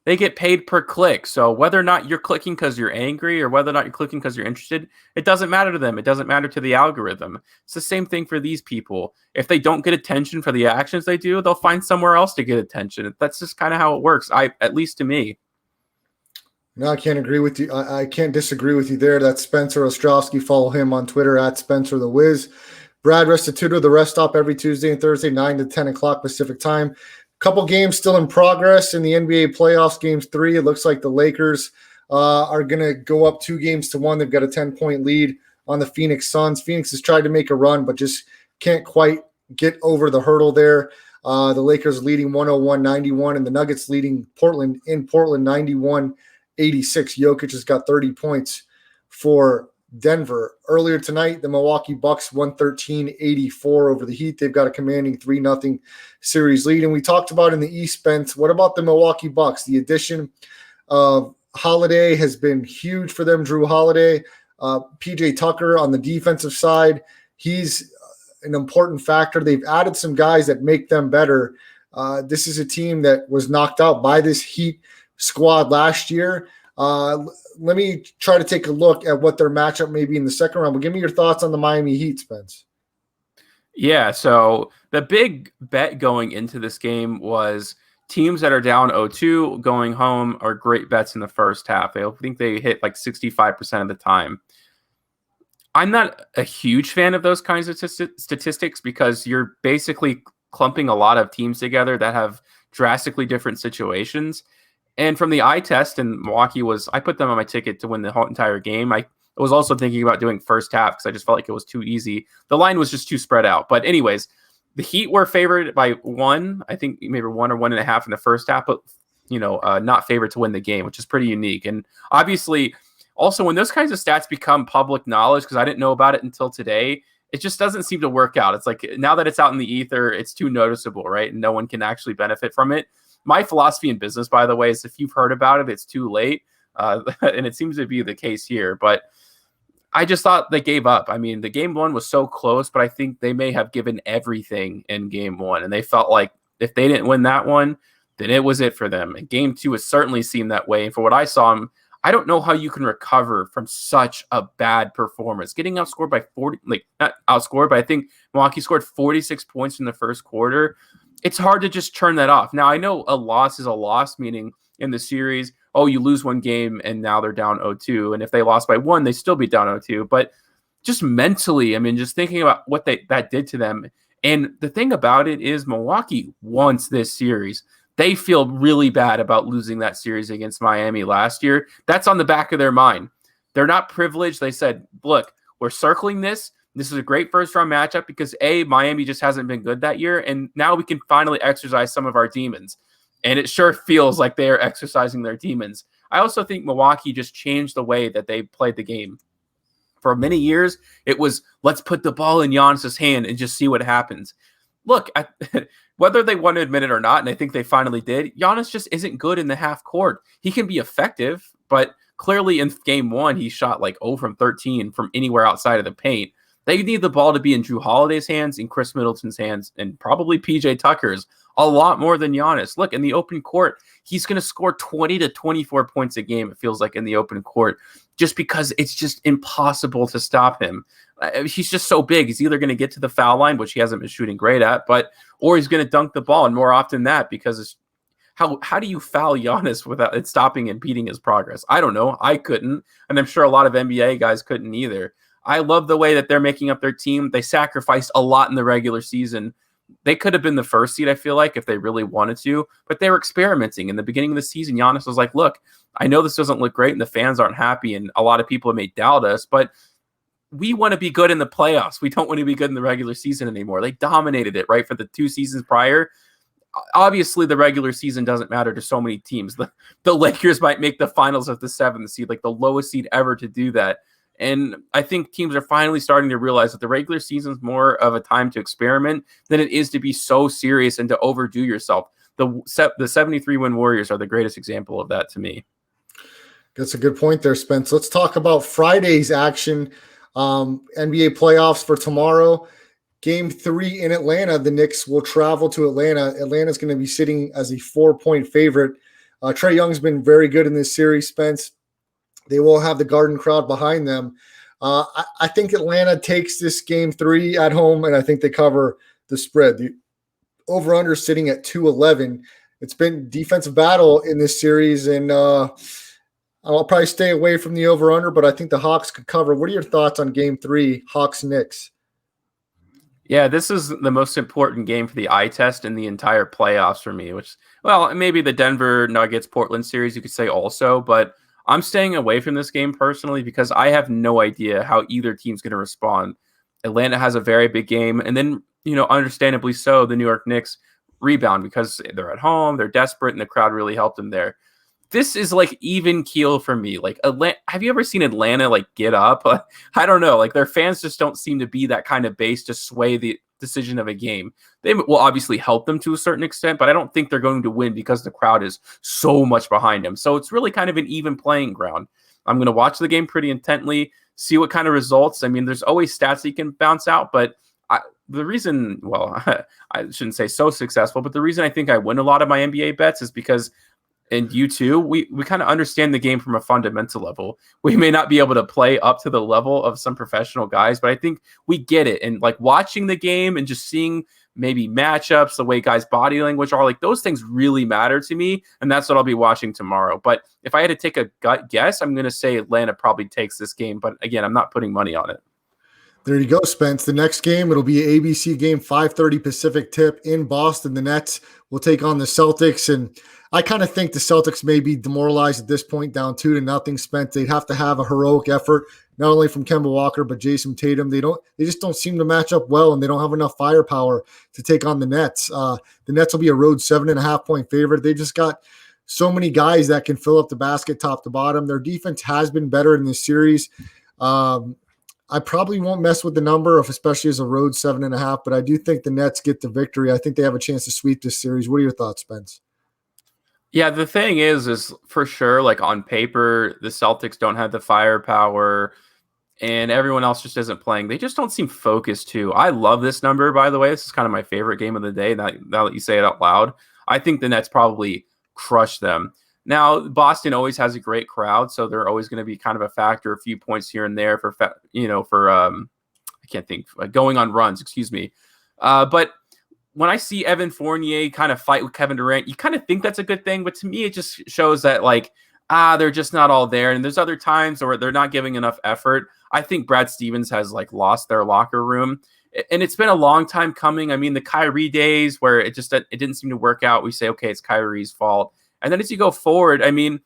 They get paid per click. So whether or not you're clicking because you're angry or whether or not you're clicking because you're interested, it doesn't matter to them. It doesn't matter to the algorithm. It's the same thing for these people. If they don't get attention for the actions they do, they'll find somewhere else to get attention. That's just kind of how it works, at least to me. No, I can't agree with you. I can't disagree with you there. That's Spencer Ostrowski. Follow him on Twitter at Spencer the Wiz. Brad Restituto, the Rest Stop, every Tuesday and Thursday, 9 to 10 o'clock Pacific time. Couple games still in progress in the NBA playoffs. Game 3, it looks like the Lakers are going to go up 2-1. They've got a 10-point lead on the Phoenix Suns. Phoenix has tried to make a run, but just can't quite get over the hurdle there. The Lakers leading 101-91, and the Nuggets leading Portland 91-86. Jokic has got 30 points for Denver. Earlier tonight, the Milwaukee Bucks 113-84 over the Heat. They've got a commanding 3-0 series lead. And we talked about in the East, Spence, what about the Milwaukee Bucks? The addition of Holiday has been huge for them. Drew Holiday, PJ Tucker on the defensive side, he's an important factor. They've added some guys that make them better. This is a team that was knocked out by this Heat squad last year. Let me try to take a look at what their matchup may be in the second round. But give me your thoughts on the Miami Heat, Spence. Yeah, so the big bet going into this game was teams that are down 0-2 going home are great bets in the first half. I think they hit like 65% of the time. I'm not a huge fan of those kinds of statistics because you're basically clumping a lot of teams together that have drastically different situations. And from the eye test, and Milwaukee I put them on my ticket to win the whole entire game. I was also thinking about doing first half because I just felt like it was too easy. The line was just too spread out. But anyways, the Heat were favored by 1, I think maybe 1 or 1.5 in the first half, but not favored to win the game, which is pretty unique. And obviously, also when those kinds of stats become public knowledge, because I didn't know about it until today, it just doesn't seem to work out. It's like now that it's out in the ether, it's too noticeable, right? And no one can actually benefit from it. My philosophy in business, by the way, is if you've heard about it, it's too late. And it seems to be the case here. But I just thought they gave up. I mean, the game 1 was so close, but I think they may have given everything in game 1. And they felt like if they didn't win that one, then it was it for them. And game 2 has certainly seemed that way. And for what I saw, I don't know how you can recover from such a bad performance. Getting outscored by 40, not outscored, but I think Milwaukee scored 46 points in the first quarter. It's hard to just turn that off. Now, I know a loss is a loss, meaning in the series, you lose one game and now they're down 0-2. And if they lost by 1, they still be down 0-2. But just mentally, I mean, just thinking about what that did to them. And the thing about it is Milwaukee wants this series. They feel really bad about losing that series against Miami last year. That's on the back of their mind. They're not privileged. They said, look, we're circling this. This is a great first-round matchup because, A, Miami just hasn't been good that year, and now we can finally exercise some of our demons. And it sure feels like they are exercising their demons. I also think Milwaukee just changed the way that they played the game. For many years, it was, let's put the ball in Giannis's hand and just see what happens. Look, whether they want to admit it or not, and I think they finally did, Giannis just isn't good in the half court. He can be effective, but clearly in game 1, he shot like 0 from 13 from anywhere outside of the paint. They need the ball to be in Drew Holiday's hands, in Chris Middleton's hands, and probably PJ Tucker's a lot more than Giannis. Look, in the open court, he's going to score 20 to 24 points a game, it feels like, in the open court, just because it's just impossible to stop him. He's just so big. He's either going to get to the foul line, which he hasn't been shooting great at, or he's going to dunk the ball, and more often that, because it's, how do you foul Giannis without it stopping and impeding his progress? I don't know. I couldn't, and I'm sure a lot of NBA guys couldn't either. I love the way that they're making up their team. They sacrificed a lot in the regular season. They could have been the first seed, I feel like, if they really wanted to, but they were experimenting. In the beginning of the season, Giannis was like, look, I know this doesn't look great and the fans aren't happy and a lot of people may doubt us, but we want to be good in the playoffs. We don't want to be good in the regular season anymore. They dominated it, right, for the 2 seasons prior. Obviously, the regular season doesn't matter to so many teams. The Lakers might make the finals of the 7th seed, like the lowest seed ever to do that. And I think teams are finally starting to realize that the regular season is more of a time to experiment than it is to be so serious and to overdo yourself. The 73-win Warriors are the greatest example of that to me. That's a good point there, Spence. Let's talk about Friday's action. NBA playoffs for tomorrow. Game 3 in Atlanta. The Knicks will travel to Atlanta. Atlanta's going to be sitting as a 4-point favorite. Trae Young's been very good in this series, Spence. They will have the Garden crowd behind them. I think Atlanta takes this game 3 at home, and I think they cover the spread. The over-under sitting at 211. It's been defensive battle in this series, and I'll probably stay away from the over-under, but I think the Hawks could cover. What are your thoughts on game 3, Hawks-Knicks? Yeah, this is the most important game for the eye test in the entire playoffs for me, which, well, maybe the Denver Nuggets-Portland series you could say also, but I'm staying away from this game personally because I have no idea how either team's going to respond. Atlanta has a very big game, and then, understandably so, the New York Knicks rebound because they're at home, they're desperate, and the crowd really helped them there. This is like even keel for me. Like, have you ever seen Atlanta like get up? I don't know. Like, their fans just don't seem to be that kind of base to sway the decision of a game. They will obviously help them to a certain extent, but I don't think they're going to win because the crowd is so much behind them. So it's really kind of an even playing ground. I'm going to watch the game pretty intently, see what kind of results. I mean, there's always stats you can bounce out, but the reason, well, I shouldn't say so successful, but the reason I think I win a lot of my NBA bets is because, and you too, we kind of understand the game from a fundamental level. We may not be able to play up to the level of some professional guys, but I think we get it. And like watching the game and just seeing maybe matchups, the way guys' body language are, like those things really matter to me. And that's what I'll be watching tomorrow. But if I had to take a gut guess, I'm going to say Atlanta probably takes this game. But again, I'm not putting money on it. There you go, Spence. The next game, it'll be an ABC game, 5:30 Pacific tip in Boston. The Nets will take on the Celtics. And I kind of think the Celtics may be demoralized at this point, down 2-0, Spence. They'd have to have a heroic effort, not only from Kemba Walker, but Jason Tatum. They just don't seem to match up well, and they don't have enough firepower to take on the Nets. The Nets will be a road 7.5-point favorite. They just got so many guys that can fill up the basket top to bottom. Their defense has been better in this series. I probably won't mess with the number, especially as a road 7.5, but I do think the Nets get the victory. I think they have a chance to sweep this series. What are your thoughts, Spence? Yeah, the thing is for sure, like on paper, the Celtics don't have the firepower and everyone else just isn't playing. They just don't seem focused too. I love this number, by the way. This is kind of my favorite game of the day. Now that you say it out loud, I think the Nets probably crush them. Now, Boston always has a great crowd, so they're always going to be kind of a factor, a few points here and there for I can't think, going on runs, excuse me. But when I see Evan Fournier kind of fight with Kevin Durant, you kind of think that's a good thing, but to me, it just shows that they're just not all there. And there's other times where they're not giving enough effort. I think Brad Stevens has lost their locker room, and it's been a long time coming. I mean, the Kyrie days where it didn't seem to work out. We say, okay, it's Kyrie's fault. And then as you go forward, I mean,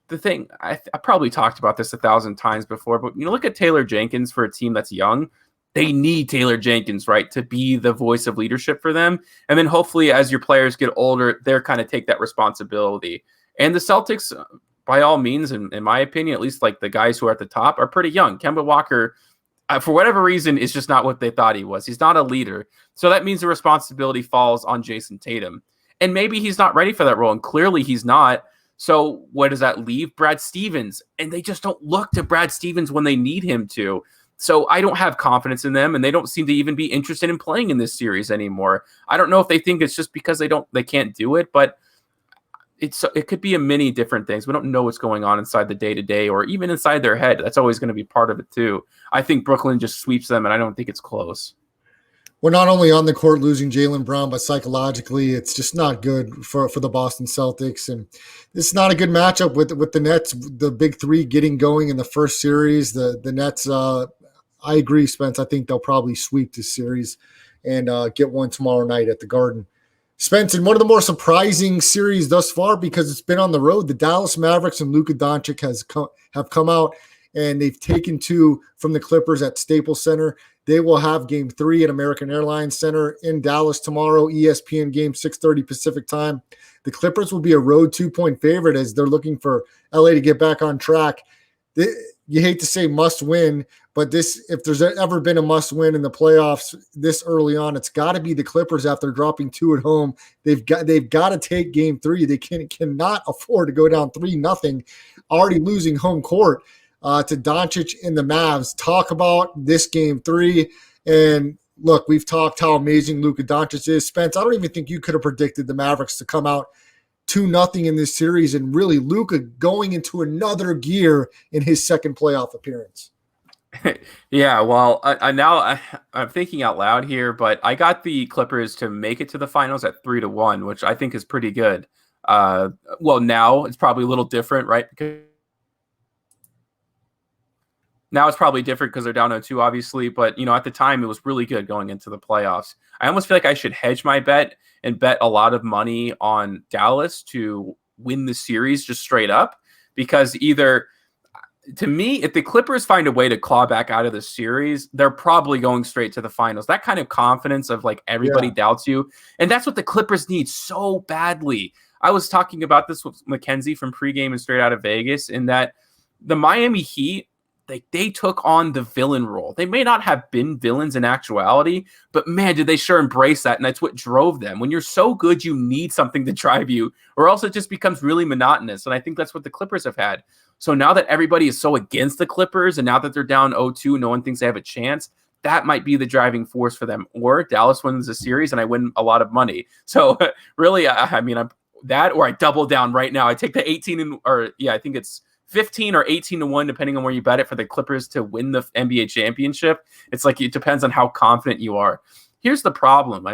the thing, I probably talked about this 1,000 times before, but look at Taylor Jenkins for a team that's young. They need Taylor Jenkins, right, to be the voice of leadership for them. And then hopefully as your players get older, they're kind of take that responsibility. And the Celtics, by all means, in my opinion, at least the guys who are at the top are pretty young. Kemba Walker, for whatever reason, is just not what they thought he was. He's not a leader. So that means the responsibility falls on Jason Tatum. And maybe he's not ready for that role. And clearly he's not. So what does that leave? Brad Stevens. And they just don't look to Brad Stevens when they need him to. So I don't have confidence in them, and they don't seem to even be interested in playing in this series anymore. I don't know if they think it's just because they can't do it, but it could be a many different things. We don't know what's going on inside the day-to-day or even inside their head. That's always going to be part of it too. I think Brooklyn just sweeps them, and I don't think it's close. We're not only on the court losing Jaylen Brown, but psychologically, it's just not good for the Boston Celtics. And it's not a good matchup with the Nets, the big three getting going in the first series. The Nets, I agree, Spence. I think they'll probably sweep this series and get one tomorrow night at the Garden. Spence, in one of the more surprising series thus far, because it's been on the road, the Dallas Mavericks and Luka Doncic have come out, and they've taken two from the Clippers at Staples Center. They will have Game 3 at American Airlines Center in Dallas tomorrow, ESPN game, 6:30 Pacific time. The Clippers will be a road 2-point favorite as they're looking for LA to get back on track. You hate to say must win, but if there's ever been a must win in the playoffs this early on, it's got to be the Clippers after dropping 2 at home. They've got to take Game 3. They cannot afford to go down 3-0, already losing home court to Doncic and the Mavs. Talk about this Game 3. And look, we've talked how amazing Luka Doncic is. Spence, I don't even think you could have predicted the Mavericks to come out 2-0 in this series, and really Luka going into another gear in his second playoff appearance. Yeah, well, I'm thinking out loud here, but I got the Clippers to make it to the finals at 3-1, which I think is pretty good. Well, now it's probably a little different, right? Because now it's probably different because they're down 0-2, obviously. But, at the time, it was really good going into the playoffs. I almost feel like I should hedge my bet and bet a lot of money on Dallas to win the series just straight up. Because either, to me, if the Clippers find a way to claw back out of the series, they're probably going straight to the finals. That kind of confidence of, everybody doubts you. And that's what the Clippers need so badly. I was talking about this with Mackenzie from pregame and straight out of Vegas, in that the Miami Heat, they took on the villain role. They may not have been villains in actuality, but man, did they sure embrace that. And that's what drove them. When you're so good, you need something to drive you, or else it just becomes really monotonous. And I think that's what the Clippers have had. So now that everybody is so against the Clippers, and now that they're down 0-2, no one thinks they have a chance, that might be the driving force for them. Or Dallas wins the series and I win a lot of money. So really, I'm that, or I double down right now. I take the I think it's 15 or 18-1, depending on where you bet it, for the Clippers to win the NBA championship. It's it depends on how confident you are. Here's the problem.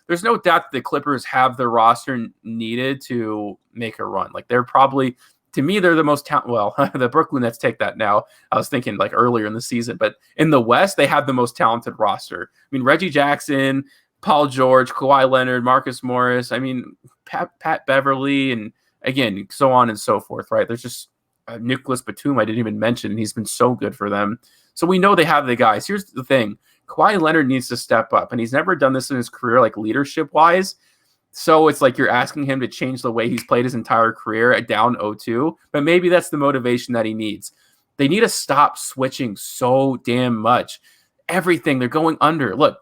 There's no doubt that the Clippers have the roster needed to make a run. They're probably, to me, they're the most talented. Well, the Brooklyn Nets take that now. I was thinking earlier in the season, but in the West, they have the most talented roster. Reggie Jackson, Paul George, Kawhi Leonard, Marcus Morris. Pat Beverly, and again, so on and so forth, right? There's just Nicholas Batum I didn't even mention. He's been so good for them. So we know they have the guys. Here's the thing. Kawhi Leonard needs to step up, and he's never done this in his career, leadership-wise. So it's you're asking him to change the way he's played his entire career at down 0-2, but maybe that's the motivation that he needs. They need to stop switching so damn much. Everything, they're going under. Look,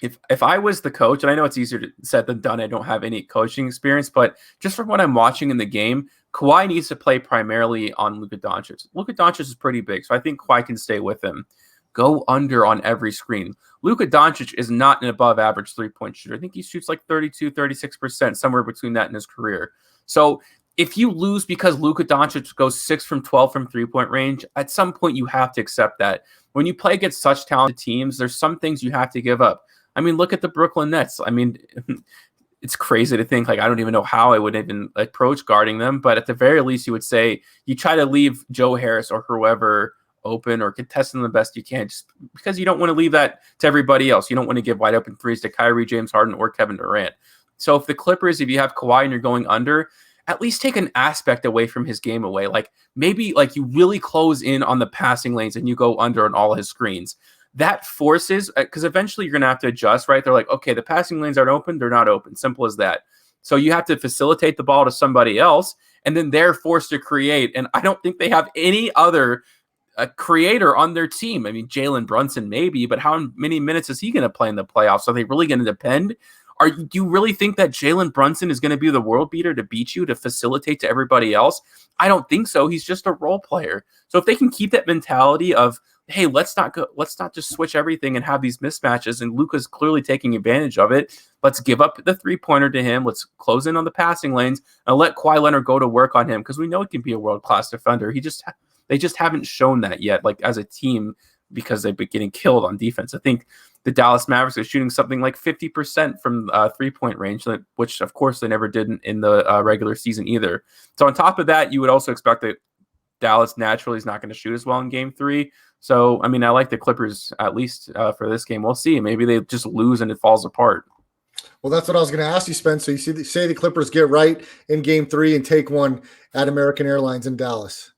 if I was the coach, and I know it's easier said than done, I don't have any coaching experience, but just from what I'm watching in the game, Kawhi needs to play primarily on Luka Doncic. Luka Doncic is pretty big, so I think Kawhi can stay with him. Go under on every screen. Luka Doncic is not an above-average three-point shooter. I think he shoots 32, 36%, somewhere between that in his career. So if you lose because Luka Doncic goes 6 from 12 from three-point range, at some point you have to accept that. When you play against such talented teams, there's some things you have to give up. Look at the Brooklyn Nets. It's crazy to think, I don't even know how I would even approach guarding them. But at the very least, you would say you try to leave Joe Harris or whoever open or contest them the best you can, just because you don't want to leave that to everybody else. You don't want to give wide open threes to Kyrie, James Harden, or Kevin Durant. So if the Clippers, if you have Kawhi and you're going under, at least take an aspect away from his game away. Maybe you really close in on the passing lanes and you go under on all his screens. That forces, because eventually you're going to have to adjust, right? They're okay, the passing lanes aren't open. They're not open. Simple as that. So you have to facilitate the ball to somebody else, and then they're forced to create. And I don't think they have any other a creator on their team. I mean, Jalen Brunson maybe, but how many minutes is he going to play in the playoffs? Are they really going to depend? Do you really think that Jalen Brunson is going to be the world beater to beat you, to facilitate to everybody else? I don't think so. He's just a role player. So if they can keep that mentality of, hey, let's not just switch everything and have these mismatches, and Luka's clearly taking advantage of it. Let's give up the three-pointer to him. Let's close in on the passing lanes and let Kawhi Leonard go to work on him, because we know he can be a world-class defender. They just haven't shown that yet, like as a team, because they've been getting killed on defense. I think the Dallas Mavericks are shooting something like 50% from three-point range, which of course they never did in the regular season either. So on top of that, you would also expect that Dallas naturally is not going to shoot as well in Game 3. So, I mean, I like the Clippers at least for this game. We'll see. Maybe they just lose and it falls apart. Well, that's what I was going to ask you, Spence. So you say the Clippers get right in Game 3 and take one at American Airlines in Dallas.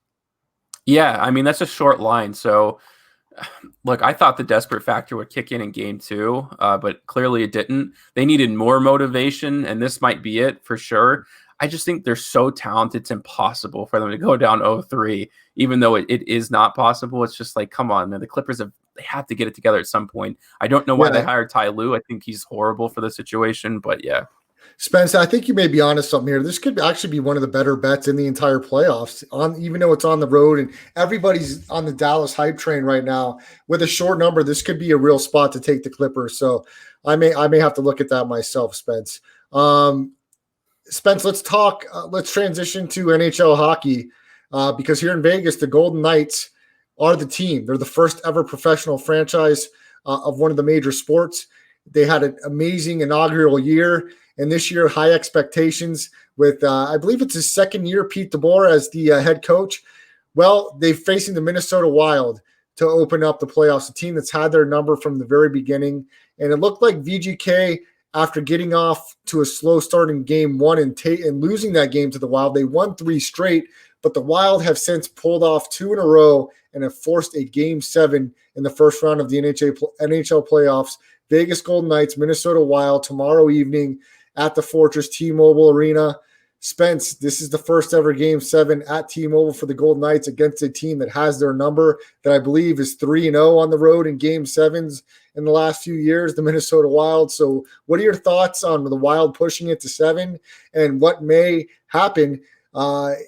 Yeah, I mean, that's a short line. So, look, I thought the desperate factor would kick in Game 2, but clearly it didn't. They needed more motivation, and this might be it for sure. I just think they're so talented, it's impossible for them to go down 0-3, even though it is not possible. It's just like, come on, man. The Clippers they have to get it together at some point. I don't know why they hired Ty Lue. I think he's horrible for the situation, but yeah. Spence, I think you may be onto something here. This could actually be one of the better bets in the entire playoffs, even though it's on the road and everybody's on the Dallas hype train right now. With a short number, this could be a real spot to take the Clippers. So I may have to look at that myself, Spence. Spence, let's talk. Let's transition to NHL hockey because here in Vegas, the Golden Knights are the team. They're the first ever professional franchise of one of the major sports. They had an amazing inaugural year, and this year, high expectations with, I believe it's his second year, Pete DeBoer as the head coach. Well, they're facing the Minnesota Wild to open up the playoffs, a team that's had their number from the very beginning. And it looked like VGK, after getting off to a slow start in Game 1 and losing that game to the Wild, they won 3 straight, but the Wild have since pulled off 2 in a row and have forced a Game 7 in the first round of the NHL playoffs. Vegas Golden Knights, Minnesota Wild, tomorrow evening at the Fortress T-Mobile Arena. Spence, this is the first ever Game 7 at T-Mobile for the Golden Knights against a team that has their number, that I believe is 3-0 on the road in Game 7s in the last few years, the Minnesota Wild. So what are your thoughts on the Wild pushing it to 7 and what may happen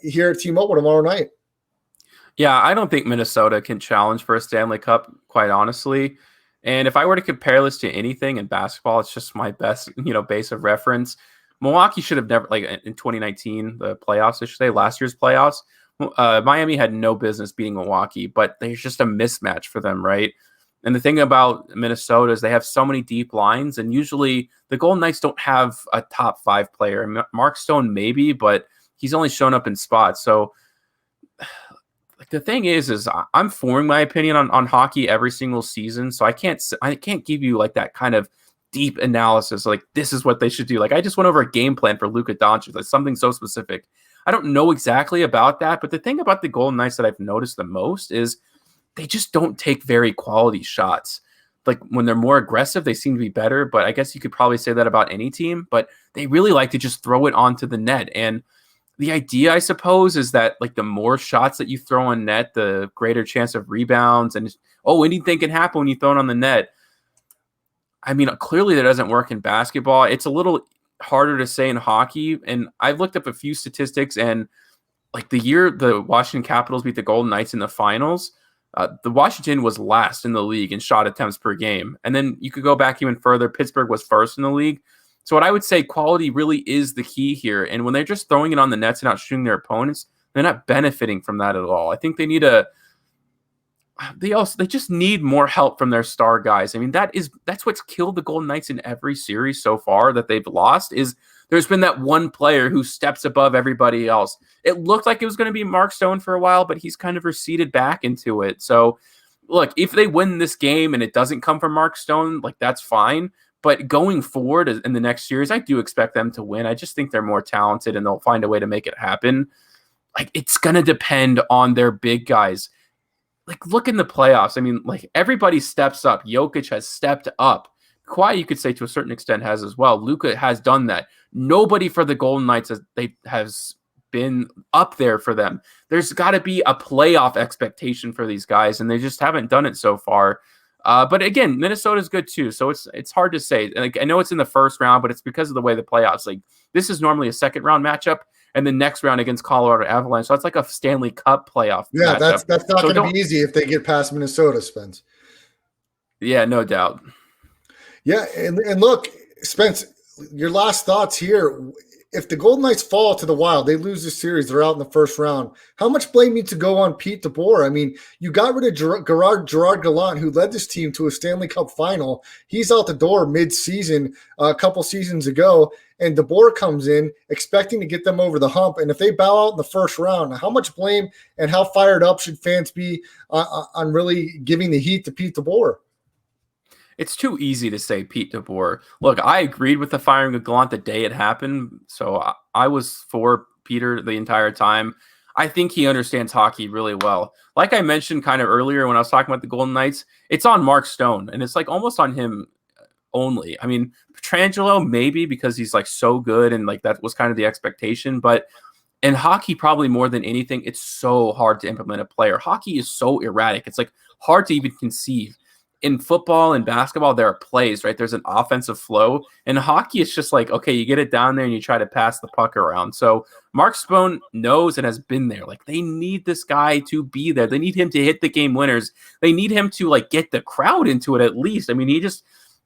here at T-Mobile tomorrow night? Yeah, I don't think Minnesota can challenge for a Stanley Cup, quite honestly. And if I were to compare this to anything in basketball, it's just my best, base of reference. Milwaukee should have never, like in 2019, the playoffs, I should say, last year's playoffs, Miami had no business beating Milwaukee, but there's just a mismatch for them, right? And the thing about Minnesota is they have so many deep lines, and usually the Golden Knights don't have a top 5 player. Mark Stone maybe, but he's only shown up in spots. So the thing is I'm forming my opinion on hockey every single season, so I can't give you like that kind of deep analysis, like this is what they should do. Like I just went over a game plan for Luka Doncic, like something so specific. I don't know exactly about that, but the thing about the Golden Knights that I've noticed the most is they just don't take very quality shots. Like when they're more aggressive, they seem to be better, but I guess you could probably say that about any team, but they really like to just throw it onto the net. And the idea, I suppose, is that like the more shots that you throw on net, the greater chance of rebounds, and anything can happen when you throw it on the net. I mean, clearly that doesn't work in basketball. It's a little harder to say in hockey. And I've looked up a few statistics, and like the year the Washington Capitals beat the Golden Knights in the finals, the Washington was last in the league in shot attempts per game. And then you could go back even further. Pittsburgh was first in the league. So what I would say, quality really is the key here. And when they're just throwing it on the nets and not shooting their opponents, they're not benefiting from that at all. I think they need they just need more help from their star guys. I mean, that's what's killed the Golden Knights in every series so far that they've lost, is there's been that one player who steps above everybody else. It looked like it was going to be Mark Stone for a while, but he's kind of receded back into it. So look, if they win this game and it doesn't come from Mark Stone, like that's fine. But going forward in the next series, I do expect them to win. I just think they're more talented and they'll find a way to make it happen. Like it's going to depend on their big guys. Like look in the playoffs. I mean, like everybody steps up. Jokic has stepped up. Kawhi, you could say to a certain extent, has as well. Luka has done that. Nobody for the Golden Knights has been up there for them. There's got to be a playoff expectation for these guys, and they just haven't done it so far. But again, Minnesota's good too, so it's hard to say. Like, I know it's in the first round, but it's because of the way the playoffs. Like, this is normally a second round matchup, and the next round against Colorado Avalanche. So it's like a Stanley Cup playoff. Yeah, matchup. that's not going to be easy if they get past Minnesota, Spence. Yeah, no doubt. Yeah, and look, Spence, your last thoughts here. If the Golden Knights fall to the Wild, they lose this series, they're out in the first round. How much blame needs to go on Pete DeBoer? I mean, you got rid of Gerard Gallant, who led this team to a Stanley Cup final. He's out the door mid-season a couple seasons ago, and DeBoer comes in expecting to get them over the hump. And if they bow out in the first round, how much blame and how fired up should fans be on really giving the heat to Pete DeBoer? It's too easy to say Pete DeBoer. Look, I agreed with the firing of Gallant the day it happened, so I was for Peter the entire time. I think he understands hockey really well. Like I mentioned kind of earlier when I was talking about the Golden Knights, it's on Mark Stone, and it's like almost on him only. I mean, Pietrangelo maybe because he's like so good, and like that was kind of the expectation, but in hockey, probably more than anything, it's so hard to implement a player. Hockey is so erratic. It's like hard to even conceive. In football and basketball, there are plays, right? There's an offensive flow. In hockey, it's just like, okay, you get it down there and you try to pass the puck around. So Mark Stone knows and has been there. Like, they need this guy to be there. They need him to hit the game winners. They need him to like get the crowd into it at least. I mean, he just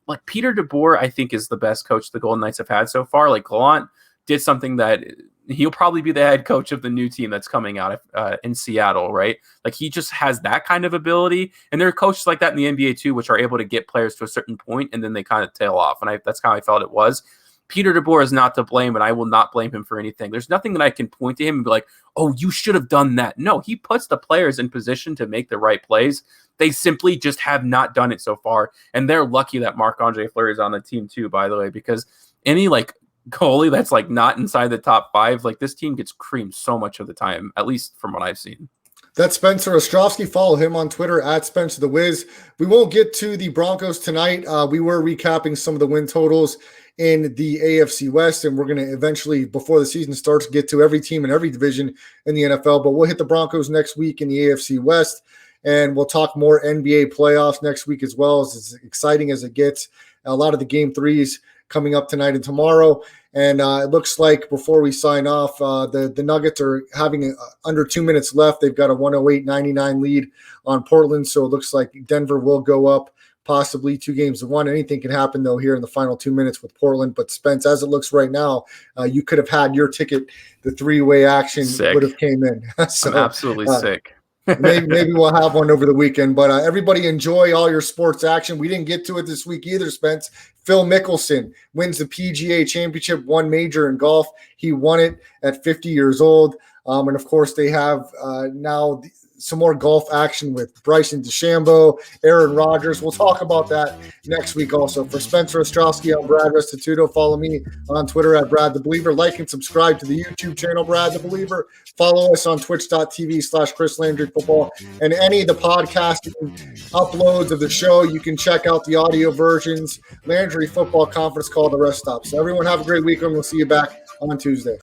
like Peter DeBoer, I think, is the best coach the Golden Knights have had so far. Like, Gallant did something that he'll probably be the head coach of the new team that's coming out in Seattle, right? Like, he just has that kind of ability. And there are coaches like that in the NBA too, which are able to get players to a certain point and then they kind of tail off. And that's how I felt it was. Peter DeBoer is not to blame, and I will not blame him for anything. There's nothing that I can point to him and be like, oh, you should have done that. No, he puts the players in position to make the right plays. They simply just have not done it so far. And they're lucky that Marc-Andre Fleury is on the team too, by the way, because any like goalie that's like not inside the top five, like this team gets creamed so much of the time, at least from what I've seen. That's Spencer Ostrowski. Follow him on Twitter at Spencer the Wiz. We won't get to the Broncos tonight. We were recapping some of the win totals in the AFC West, and we're going to eventually, before the season starts, get to every team in every division in the NFL. But we'll hit the Broncos next week in the AFC West, and we'll talk more NBA playoffs next week as well. As exciting as it gets. A lot of the game threes coming up tonight and tomorrow. And it looks like before we sign off, the Nuggets are having under 2 minutes left. They've got a 108-99 lead on Portland. So it looks like Denver will go up possibly 2-1. Anything can happen, though, here in the final 2 minutes with Portland. But, Spence, as it looks right now, you could have had your ticket. The three-way action would have came in. So, I'm absolutely sick. maybe we'll have one over the weekend. But everybody enjoy all your sports action. We didn't get to it this week either, Spence. Phil Mickelson wins the PGA Championship, one major in golf. He won it at 50 years old. And, of course, they have now some more golf action with Bryson DeChambeau, Aaron Rodgers. We'll talk about that next week also. For Spencer Ostrowski, I'm Brad Restituto. Follow me on Twitter at Brad the Believer. Like and subscribe to the YouTube channel, Brad the Believer. Follow us on twitch.tv/Chris Landry Football. And any of the podcasting uploads of the show, you can check out the audio versions. Landry Football Conference Call, the rest stop. So everyone have a great weekend. We'll see you back on Tuesday.